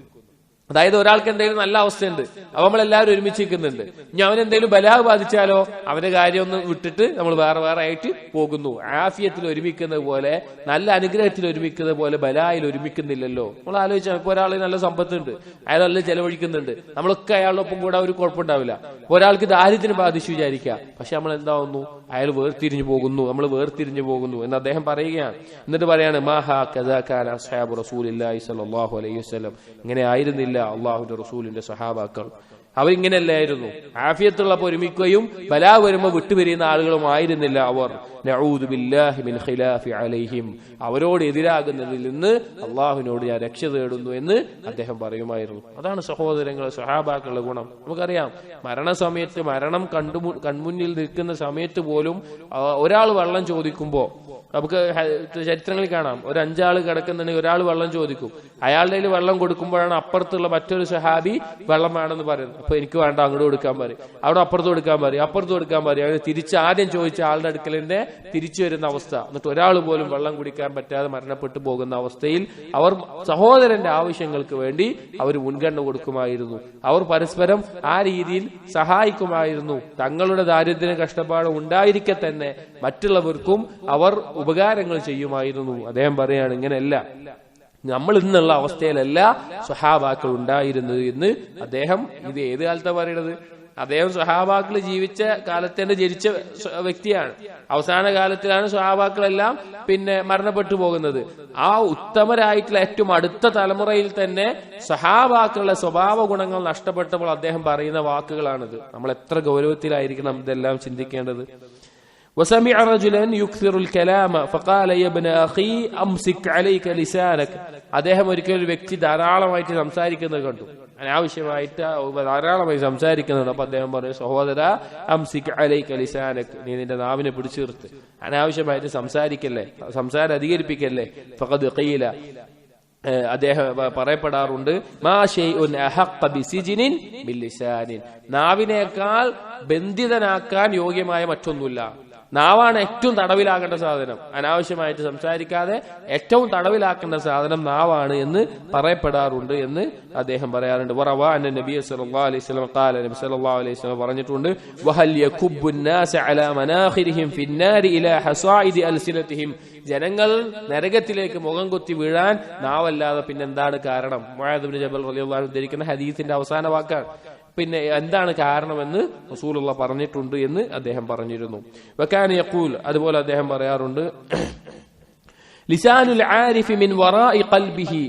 അതായത് ഒരാൾക്ക് എന്തെങ്കിലും നല്ല അവസ്ഥയുണ്ട്, അപ്പൊ നമ്മളെല്ലാവരും ഒരുമിച്ച് നിൽക്കുന്നുണ്ട്. ഇനി അവനെന്തെങ്കിലും ബലാഹ് ബാധിച്ചാലോ അവന്റെ കാര്യം ഒന്ന് വിട്ടിട്ട് നമ്മൾ വേറെ വേറെ ആയിട്ട് പോകുന്നു. ആഫിയത്തിൽ ഒരുമിക്കുന്നത് പോലെ, നല്ല അനുഗ്രഹത്തിൽ ഒരുമിക്കുന്നത് പോലെ ബലായിൽ ഒരുമിക്കുന്നില്ലല്ലോ. നമ്മൾ ആലോചിച്ചാൽ ഇപ്പൊ ഒരാൾ നല്ല സമ്പത്തുണ്ട്, അയാൾ നല്ല ചെലവഴിക്കുന്നുണ്ട്, നമ്മളൊക്കെ അയാളൊപ്പം കൂടെ ഒരു കുഴപ്പമുണ്ടാവില്ല. ഒരാൾക്ക് ദാരിദ്ര്യം ബാധിച്ചു വിചാരിക്കുക, പക്ഷെ നമ്മൾ എന്താവുന്നു? അയാൾ വേർതിരിഞ്ഞു പോകുന്നു, നമ്മൾ വേർതിരിഞ്ഞു പോകുന്നു എന്ന് അദ്ദേഹം പറയുകയാണ്. എന്നിട്ട് പറയാണ്, മാഹാ കദാ കാന അസ്ഹാബു റസൂലില്ലാഹി സ്വല്ലല്ലാഹു അലൈഹി വസല്ലം, ഇങ്ങനെ ആയിരുന്നില്ല അള്ളാഹുവിന്റെ റസൂലിന്റെ സഹാബാക്കൾ. അവരിങ്ങനെയല്ലായിരുന്നു. ആഫിയത്തുള്ളപ്പോൾ ഒരുമിക്കുകയും ബലാ വരുമ്പോൾ വിട്ടുപിരിയുന്ന ആളുകളുമായിരുന്നില്ല അവർ. നഊദു ബില്ലാഹി മിൻ ഖിലാഫി അലൈഹിം, അവരോട് എതിരാകുന്നതിൽ നിന്ന് അള്ളാഹുവിനോട് ഞാൻ രക്ഷ തേടുന്നു എന്ന് അദ്ദേഹം പറയുമായിരുന്നു. അതാണ് സഹോദരങ്ങളെ സ്വഹാബാക്കളുടെ ഗുണം. നമുക്കറിയാം, മരണസമയത്ത് മരണം കൺമുന്നിൽ നിൽക്കുന്ന സമയത്ത് പോലും ഒരാൾ വെള്ളം ചോദിക്കുമ്പോ നമുക്ക് ചരിത്രങ്ങളിൽ കാണാം, ഒരു 5 ആള് കിടക്കുന്നുണ്ടെങ്കിൽ ഒരാൾ വെള്ളം ചോദിക്കും. അയാളുടെ കയ്യിൽ വെള്ളം കൊടുക്കുമ്പോഴാണ് അപ്പുറത്തുള്ള മറ്റൊരു സഹാബി വെള്ളം വേണമെന്ന് പറയുന്നത്. അപ്പൊ എനിക്ക് വേണ്ട, അങ്ങോട്ട് കൊടുക്കാൻ പറയും, അവിടെ അപ്പുറത്ത് കൊടുക്കാൻ പറയും, അപ്പുറത്ത് കൊടുക്കാൻ പറയും. അങ്ങനെ തിരിച്ച് ആദ്യം ചോദിച്ച ആളുടെ അടുക്കലിന്റെ തിരിച്ചു വരുന്ന അവസ്ഥ. എന്നിട്ട് ഒരാൾ പോലും വെള്ളം കുടിക്കാൻ പറ്റാതെ മരണപ്പെട്ടു പോകുന്ന അവസ്ഥയിൽ അവർ സഹോദരന്റെ ആവശ്യങ്ങൾക്ക് വേണ്ടി അവർ മുൻഗണന കൊടുക്കുമായിരുന്നു. അവർ പരസ്പരം ആ രീതിയിൽ സഹായിക്കുമായിരുന്നു. തങ്ങളുടെ ദാരിദ്ര്യ കഷ്ടപ്പാട് ഉണ്ടായിരിക്കെ തന്നെ മറ്റുള്ളവർക്കും അവർ ഉപകാരങ്ങൾ ചെയ്യുമായിരുന്നു. അദ്ദേഹം പറയാണ്, ഇങ്ങനെയല്ല നമ്മൾ ഇന്നുള്ള അവസ്ഥയിലല്ല സ്വഹാബാക്കൾ ഉണ്ടായിരുന്നത് എന്ന് അദ്ദേഹം. ഇത് ഏത് കാലത്താണ് പറയണത്? അദ്ദേഹം സ്വഹാബാക്കൾ ജീവിച്ച കാലത്ത് തന്നെ ജനിച്ച വ്യക്തിയാണ്. അവസാന കാലത്തിലാണ് സ്വഹാബാക്കളെല്ലാം മരണപ്പെട്ടു പോകുന്നത്. ആ ഉത്തമരായിട്ടുള്ള ഏറ്റവും അടുത്ത തലമുറയിൽ തന്നെ സ്വഹാബാക്കളുടെ സ്വഭാവ ഗുണങ്ങൾ നഷ്ടപ്പെട്ടപ്പോൾ അദ്ദേഹം പറയുന്ന വാക്കുകളാണിത്. നമ്മൾ എത്ര ഗൗരവത്തിലായിരിക്കണം ഇതെല്ലാം ചിന്തിക്കേണ്ടത്. وسمع رجلا يكثر الكلام فقال يا ابن اخي امسك عليك لسانك. അദ്ദേഹം ഒരിക്കൽ ഒരു വ്യക്തി ധാരാളമായിട്ട് സംസാരിക്കുന്നത് കണ്ടു, അനാവശ്യമായിട്ട് ധാരാളമായി സംസാരിക്കുന്നുണ്ട്. അപ്പൊ അദ്ദേഹം പറഞ്ഞു, സഹോദര, അംസിക് അലൈക ലിസാനക്, നീ നിന്റെ നാവിനെ പിടിച്ചു നിർത്ത്, അനാവശ്യമായിട്ട് സംസാരിക്കല്ലേ, സംസാരം അധികരിപ്പിക്കല്ലേ. ഫഖദ് ഖീല, അദ്ദേഹം പറയപ്പെടാറുണ്ട്, മാ ശൈഉൻ അഹഖ ബിസിജ്നിൻ ബില്ലിസാനിൻ, നാവിനേക്കാൾ ബന്ധിതനാക്കാൻ യോഗ്യമായ മറ്റൊന്നുമില്ല. നാവാണ് ഏറ്റവും തടവിലാക്കേണ്ട സാധനം. അനാവശ്യമായിട്ട് സംസാരിക്കാതെ ഏറ്റവും തടവിലാക്കേണ്ട സാധനം നാവാണ് എന്ന് പറയപ്പെടാറുണ്ട് എന്ന് അദ്ദേഹം പറയാറുണ്ട്. നബി സല്ലല്ലാഹു അലൈഹി വസല്ലം ഖാല, നബി സല്ലല്ലാഹു അലൈഹി വസല്ലം പറഞ്ഞിട്ടുണ്ട്, വഹൽ യകുബ്ബു الناس على مناخرهم في النار الى حصائد السنتهم, ജനങ്ങൾ നരകത്തിലേക്ക് മുഖം കുത്തി വീഴാൻ നാവല്ലാതെ പിന്നെന്താണ് കാരണം? മുആദ് ഇബ്നു ജബൽ റളിയല്ലാഹു അൻഹു ധരിക്കുന്ന ഹദീസിന്റെ അവസാന വാക്കാണ്. എന്താണ് കാരണമെന്ന് റസൂലുള്ളാഹി പറഞ്ഞിട്ടുണ്ട് എന്ന് അദ്ദേഹം പറഞ്ഞിരുന്നു. വകാന യഖൂൽ, അതുപോലെ അദ്ദേഹം പറയാറുണ്ട്, ലിസാനുൽ ആരിഫി മിൻ വറാഇ ഖൽബിഹി,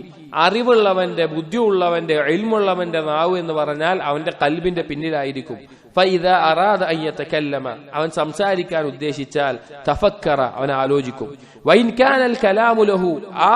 അറിവുള്ളവന്റെ, ബുദ്ധിയുള്ളവന്റെ, ഇൽമുള്ളവന്റെ നാവ് എന്ന് പറഞ്ഞാൽ അവന്റെ കൽബിന്റെ പിന്നിലായിരിക്കും. ഫഇദാ അറാദ അൻ യതകല്ലമ, അവൻ സംസാരിക്കാൻ ഉദ്ദേശിച്ചാൽ തഫക്കറ, അവൻ ആലോചിക്കും. വഇൻ കാനൽ കലാമു ലഹു, ആ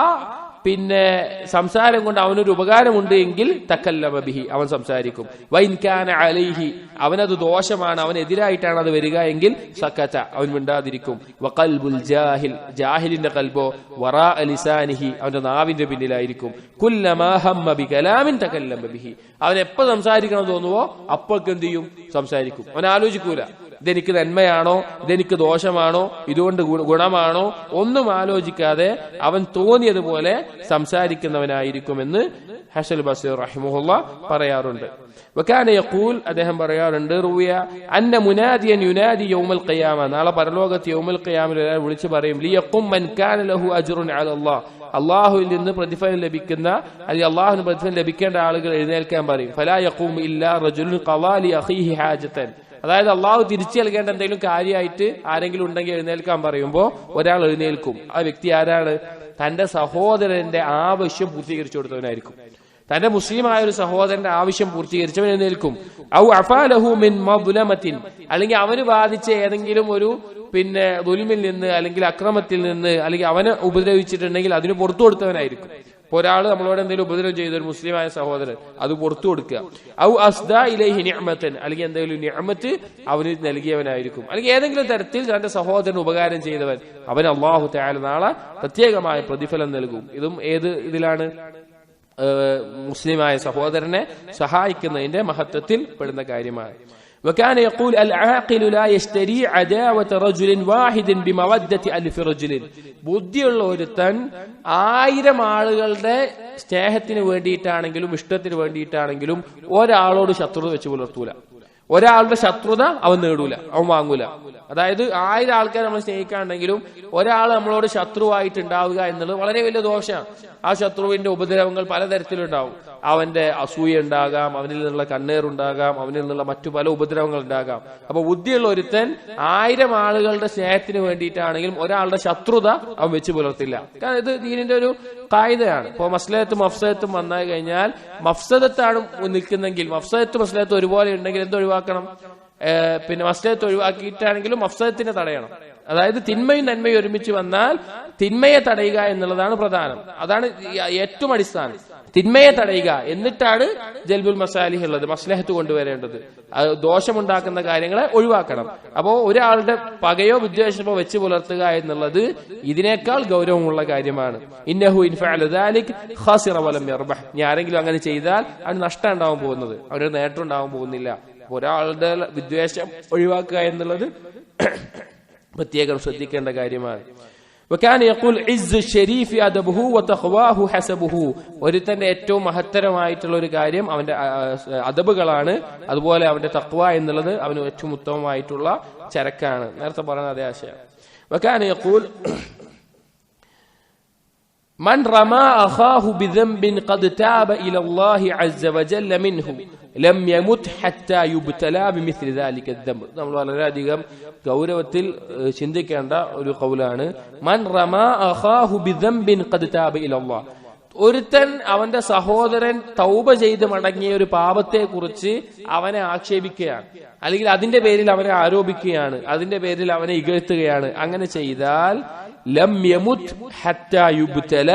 സംസാരം കൊണ്ട് അവനൊരു ഉപകാരമുണ്ട് എങ്കിൽ തകല്ലമ ബിഹി, അവൻ സംസാരിക്കും. വഇൻ കാന അലൈഹി, അവനത് ദോഷമാണ്, അവനെതിരായിട്ടാണ് അത് വരിക എങ്കിൽ സകത, അവൻ മിണ്ടാതിരിക്കും. വഖൽബുൽ ജാഹിൽ, ജാഹിലിന്റെ കൽബോ വറാ ലിസാനിഹി, അവന്റെ നാവിന്റെ പിന്നിലായിരിക്കും. കുല്ലമാ ഹമ്മ ബികലാമിൻ തകല്ലമ ബിഹി, അവൻ എപ്പോ സംസാരിക്കണം തോന്നുവോ അപ്പോഴേക്ക് എന്ത് ചെയ്യും? സംസാരിക്കും. അവൻ ആലോചിക്കൂല, ഇതെനിക്ക് നന്മയാണോ, ഇതെനിക്ക് ദോഷമാണോ, ഇതുകൊണ്ട് ഗുണമാണോ, ഒന്നും ആലോചിക്കാതെ അവൻ തോന്നിയതുപോലെ സംസാരിക്കുന്നവനായിരിക്കുമെന്ന് ഹസൻ ബസ്രി റഹിമഹുല്ലാഹ് പറയാറുണ്ട്. വകാന യഖൂൽ, അദ്ദേഹം പറയാറുണ്ട്, റുവിയ അന്ന മുനാദിയൻ യുനാദി യൗമൽ ഖിയാമ, നാളെ പരലോകത്ത് യൗമൽ ഖിയാമയിൽ ഒരാൾ വിളിച്ചു പറയും, ലിയഖും മൻ കാന ലഹു അജ്റുൻ അലല്ലാഹ്, അള്ളാഹുവിൽ നിന്ന് പ്രതിഫലം ലഭിക്കുന്ന, അല്ലെങ്കിൽ അള്ളാഹുവിന് പ്രതിഫലം ലഭിക്കേണ്ട ആളുകൾ എഴുന്നേൽക്കാൻ പറയും. ഫലാ യഖൂം ഇല്ലാ റജുലുൻ ഖളാ ലി അഖീഹി ഹാജതൻ, അതായത് അള്ളാഹു തിരിച്ചു നൽകേണ്ട എന്തെങ്കിലും കാര്യമായിട്ട് ആരെങ്കിലും ഉണ്ടെങ്കിൽ എഴുന്നേൽക്കാൻ പറയുമ്പോൾ ഒരാൾ എഴുന്നേൽക്കും. ആ വ്യക്തി ആരാണ്? തന്റെ സഹോദരന്റെ ആവശ്യം പൂർത്തീകരിച്ചു കൊടുത്തവനായിരിക്കും. തന്റെ മുസ്ലിമായ ഒരു സഹോദരന്റെ ആവശ്യം പൂർത്തീകരിച്ചവൻ എഴുന്നേൽക്കും. ഔ അഫാലഹു മിൻ മദ്ലമത്തിൻ, അല്ലെങ്കിൽ അവന് ബാധിച്ച ഏതെങ്കിലും ഒരു ദുൽമിൽ നിന്ന്, അല്ലെങ്കിൽ അക്രമത്തിൽ നിന്ന്, അല്ലെങ്കിൽ അവനെ ഉപദ്രവിച്ചിട്ടുണ്ടെങ്കിൽ അതിന് പുറത്തു കൊടുത്തവനായിരിക്കും. ഇപ്പൊ ഒരാൾ നമ്മളോട് എന്തെങ്കിലും ഉപദ്രവം ചെയ്ത ഒരു മുസ്ലിമായ സഹോദരൻ, അത് പുറത്തു കൊടുക്കുക. ഔ അസ്ദാ ഇലൈഹി നിഅമതൻ, അല്ലെങ്കിൽ എന്തെങ്കിലും നിഅമത്ത് അവന് നൽകിയവനായിരിക്കും. അല്ലെങ്കിൽ ഏതെങ്കിലും തരത്തിൽ തന്റെ സഹോദരന് ഉപകാരം ചെയ്തവൻ, അവൻ അല്ലാഹു തആല നാളെ പ്രത്യേകമായ പ്രതിഫലം നൽകും. ഇതും ഏത് ഇതിലാണ്? മുസ്ലിമായ സഹോദരനെ സഹായിക്കുന്നതിന്റെ മഹത്വത്തിൽ പെടുന്ന കാര്യമാണ്. وكان يقول العاقل لا يشتري عداوة رجل واحد بمودة ألف رجل, ബുദ്ധിയുള്ള ഒരുത്തൻ 1000 ആളുകളുടെ സ്നേഹത്തിന് വേണ്ടിയിട്ടാണെങ്കിലും ഇഷ്ടത്തിന് വേണ്ടിയിട്ടാണെങ്കിലും ഒരാളോട് ശത്രുത വെച്ച് പുലർത്തൂല. ഒരാളുടെ ശത്രുത അവൻ നേടൂല, അവൻ വാങ്ങൂല. അതായത് 1000 ആൾക്കാരെ നമ്മൾ സ്നേഹിക്കാണ്ടെങ്കിലും ഒരാൾ നമ്മളോട് ശത്രുവായിട്ട് ഉണ്ടാവുക എന്നുള്ളത് വളരെ വലിയ ദോഷമാണ്. ആ ശത്രുവിന്റെ ഉപദ്രവങ്ങൾ പലതരത്തിലുണ്ടാവും. അവന്റെ അസൂയ ഉണ്ടാകാം, അവനിൽ നിന്നുള്ള കണ്ണേറുണ്ടാകാം, അവനിൽ നിന്നുള്ള മറ്റു പല ഉപദ്രവങ്ങൾ ഉണ്ടാകാം. അപ്പൊ ബുദ്ധിയുള്ള ഒരുത്തൻ 1000 ആളുകളുടെ സ്നേഹത്തിന് വേണ്ടിയിട്ടാണെങ്കിലും ഒരാളുടെ ശത്രുത അവൻ വെച്ച് പുലർത്തില്ല. കാരണം ഇത് ദീനിന്റെ ഒരു കായികയാണ്. ഇപ്പൊ മസ്ലഹത്തും മഫ്സദത്തും വന്നു കഴിഞ്ഞാൽ മഫ്സദത്താണ് നിൽക്കുന്നെങ്കിൽ, മഫ്സദത്തും മസ്ലഹത്തും ഒരുപോലെ ഉണ്ടെങ്കിൽ എന്തൊഴിവാക്കണം? പിന്നെ മസ്ലഹത്ത് ഒഴിവാക്കിയിട്ടാണെങ്കിലും മഫ്സദത്തിനെ തടയണം. അതായത് തിന്മയും നന്മയും ഒരുമിച്ച് വന്നാൽ തിന്മയെ തടയുക എന്നുള്ളതാണ് പ്രധാനം. അതാണ് ഏറ്റവും അടിസ്ഥാനം. തിന്മയെ തടയുക, എന്നിട്ടാണ് ജൽബുൽ മസാലിഹ് ഉള്ളത്, മസ്ലഹത്ത് കൊണ്ടുവരേണ്ടത്. ദോഷമുണ്ടാക്കുന്ന കാര്യങ്ങളെ ഒഴിവാക്കണം. അപ്പോ ഒരാളുടെ പകയോ വിദ്വേഷമോ വെച്ച് പുലർത്തുക എന്നുള്ളത് ഇതിനേക്കാൾ ഗൗരവമുള്ള കാര്യമാണ്. ഇന്നഹു ഇൻ ഫഅല ദാലിക് ഖാസിറ വലം യർബഹ്. ഇനി ആരെങ്കിലും അങ്ങനെ ചെയ്താൽ അവന് നഷ്ടം ഉണ്ടാവാൻ പോകുന്നത്, അവന് നേട്ടം ഉണ്ടാവാൻ പോകുന്നില്ല. ഒരാളുടെ വിദ്വേഷം ഒഴിവാക്കുക എന്നുള്ളത് പ്രത്യേകം ശ്രദ്ധിക്കേണ്ട കാര്യമാണ്. ഒരുത്തന്റെ ഏറ്റവും മഹത്തരമായിട്ടുള്ള ഒരു കാര്യം അവന്റെ അദബുകളാണ്. അതുപോലെ അവന്റെ തഖ്വ എന്നുള്ളത് അവന് ഏറ്റവും ഉത്തമമായിട്ടുള്ള ചരക്കാണ്. നേരത്തെ പറഞ്ഞ അതേ ആശയം. وكان يقول من رمى أخاه بذنب قد تاب إلى الله عز وجل منه لم يمت حتى يبتلى بمثل ذلك الذنب. നമ്മൾ വളരെയധികം ഗൗരവത്തിൽ ചിന്തിക്കേണ്ട ഒരു ഖൗലാണ്. മൻ റമാ അഖാഹു ബിദംബിൻ ഖദ് താബ ഇലല്ലാഹ്. ഒരുത്തൻ അവന്റെ സഹോദരൻ തൗബ ചെയ്ത് മടങ്ങിയ ഒരു പാപത്തെ കുറിച്ച് അവനെ ആക്ഷേപിക്കുകയാണ്, അല്ലെങ്കിൽ അതിന്റെ പേരിൽ അവനെ ആരോപിക്കുകയാണ്, അതിന്റെ പേരിൽ അവനെ ഇകഴ്ത്തുകയാണ്. അങ്ങനെ ചെയ്താൽ ലം യമുത് ഹത്താ യുബ്തല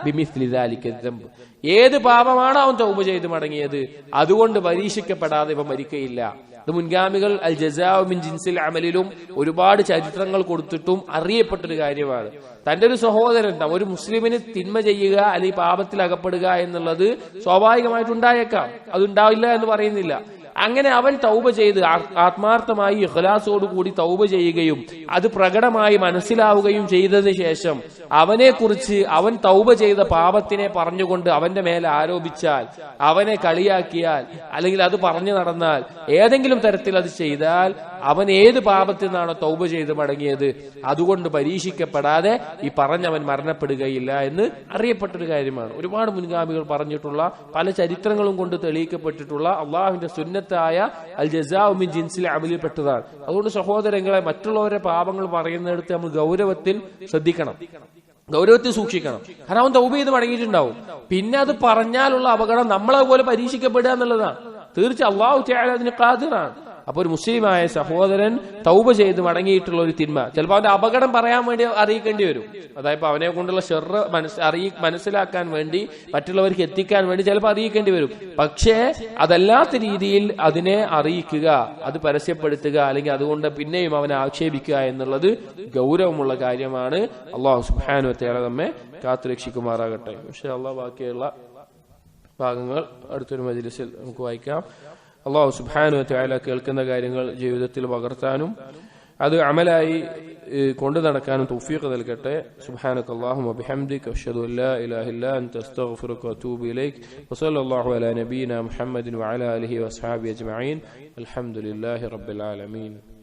ബിമിസ്ലി ദാലിക ദംബ്. ഏത് പാപമാണ് അവൻ തൗബ ചെയ്ത് മടങ്ങിയത്, അതുകൊണ്ട് പരീക്ഷിക്കപ്പെടാതെ ഇവ മരിക്കയില്ല. ഇത് മുൻഗാമികൾ അൽ ജസാഉ മിൻ ജിൻസിൽ അമലിലും ഒരുപാട് ചരിത്രങ്ങൾ കൊടുത്തിട്ടും അറിയപ്പെട്ടൊരു കാര്യമാണ്. തന്റെ ഒരു സഹോദരൻ, ഒരു മുസ്ലിമിന് തിന്മ ചെയ്യുക അല്ലെങ്കിൽ പാപത്തിൽ അകപ്പെടുക എന്നുള്ളത് സ്വാഭാവികമായിട്ടുണ്ടായേക്കാം, അതുണ്ടാവില്ല എന്ന് പറയുന്നില്ല. അങ്ങനെ അവൻ തൗബ ചെയ്ത് ആത്മാർത്ഥമായി ഇഖ്ലാസോടുകൂടി തൗബ ചെയ്യുകയും അത് പ്രകടമായി മനസ്സിലാവുകയും ചെയ്തതിനു ശേഷം അവനെ കുറിച്ച് അവൻ തൗബ ചെയ്ത പാപത്തിനെ പറഞ്ഞുകൊണ്ട് അവന്റെ മേലെ ആരോപിച്ചാൽ, അവനെ കളിയാക്കിയാൽ, അല്ലെങ്കിൽ അത് പറഞ്ഞു നടന്നാൽ, ഏതെങ്കിലും തരത്തിൽ അത് ചെയ്താൽ അവൻ ഏത് പാപത്തിൽ നിന്നാണോ തൗബ ചെയ്ത് മടങ്ങിയത് അതുകൊണ്ട് പരീക്ഷിക്കപ്പെടാതെ ഈ പറഞ്ഞവൻ മരണപ്പെടുകയില്ല എന്ന് അറിയപ്പെട്ടൊരു കാര്യമാണ്. ഒരുപാട് മുൻഗാമികൾ പറഞ്ഞിട്ടുള്ള, പല ചരിത്രങ്ങളും കൊണ്ട് തെളിയിക്കപ്പെട്ടിട്ടുള്ള അള്ളാഹുവിന്റെ സുന്നത്തായ അൽ ജസാഉ മിൻ ജിൻസിൽ അമലിൽപ്പെട്ടതാണ്. അതുകൊണ്ട് സഹോദരങ്ങളെ, മറ്റുള്ളവരുടെ പാപങ്ങൾ പറയുന്നിടത്ത് നമ്മൾ ഗൗരവത്തിൽ ശ്രദ്ധിക്കണം, ഗൗരവത്തിൽ സൂക്ഷിക്കണം. കാരണം അവൻ തൗബ ചെയ്ത് മടങ്ങിയിട്ടുണ്ടാവും. പിന്നെ അത് പറഞ്ഞാലുള്ള അപകടം നമ്മളെ പോലെ പരീക്ഷിക്കപ്പെടുക എന്നുള്ളതാണ്. തീർച്ചയായും അല്ലാഹു തആല അതിന് ഖാദിറാണ്. അപ്പൊ ഒരു മുസ്ലിമായ സഹോദരൻ തൗബ ചെയ്ത് മടങ്ങിയിട്ടുള്ള ഒരു തിന്മ ചിലപ്പോൾ അവന്റെ അപകടം പറയാൻ വേണ്ടി അറിയിക്കേണ്ടി വരും. അതായത് അവനെ കൊണ്ടുള്ള ഷർറ് മനസ്സിലാക്കാൻ വേണ്ടി, മറ്റുള്ളവർക്ക് എത്തിക്കാൻ വേണ്ടി ചിലപ്പോൾ അറിയിക്കേണ്ടി വരും. പക്ഷേ അതല്ലാത്ത രീതിയിൽ അതിനെ അറിയിക്കുക, അത് പരസ്യപ്പെടുത്തുക, അല്ലെങ്കിൽ അതുകൊണ്ട് പിന്നെയും അവനെ ആക്ഷേപിക്കുക എന്നുള്ളത് ഗൗരവമുള്ള കാര്യമാണ്. അല്ലാഹു സുബ്ഹാനഹു വ തആല നമ്മെ കാത്തുരക്ഷിക്കുമാറാകട്ടെ. ഇൻഷാ അല്ലാഹ് ബാക്കിയുള്ള ഭാഗങ്ങൾ അടുത്തൊരു മജ്ലിസിൽ നമുക്ക് വായിക്കാം. അല്ലാഹു സുബ്ഹാനഹു വ തആല കേൾക്കുന്ന കാര്യങ്ങൾ ജീവിതത്തിൽ പകർത്താനും അത് അമലായി കൊണ്ടു നടക്കാനും തൗഫീഖ് നൽകട്ടെ. സുബ്ഹാനകല്ലാഹുമ്മ ബിഹംദിക അഷ്ഹദു അൻ ലാ ഇലാഹ ഇല്ലാ അൻത അസ്തഗ്ഫിറുക വഅതൂബു ഇലൈക് വസല്ലല്ലാഹു അലാ നബിയിനാ മുഹമ്മദിൻ വഅലാ ആലിഹി വഅസ്ഹാബിഹി അജ്മഈൻ. അൽഹംദുലില്ലാഹി റബ്ബിൽ ആലമീൻ.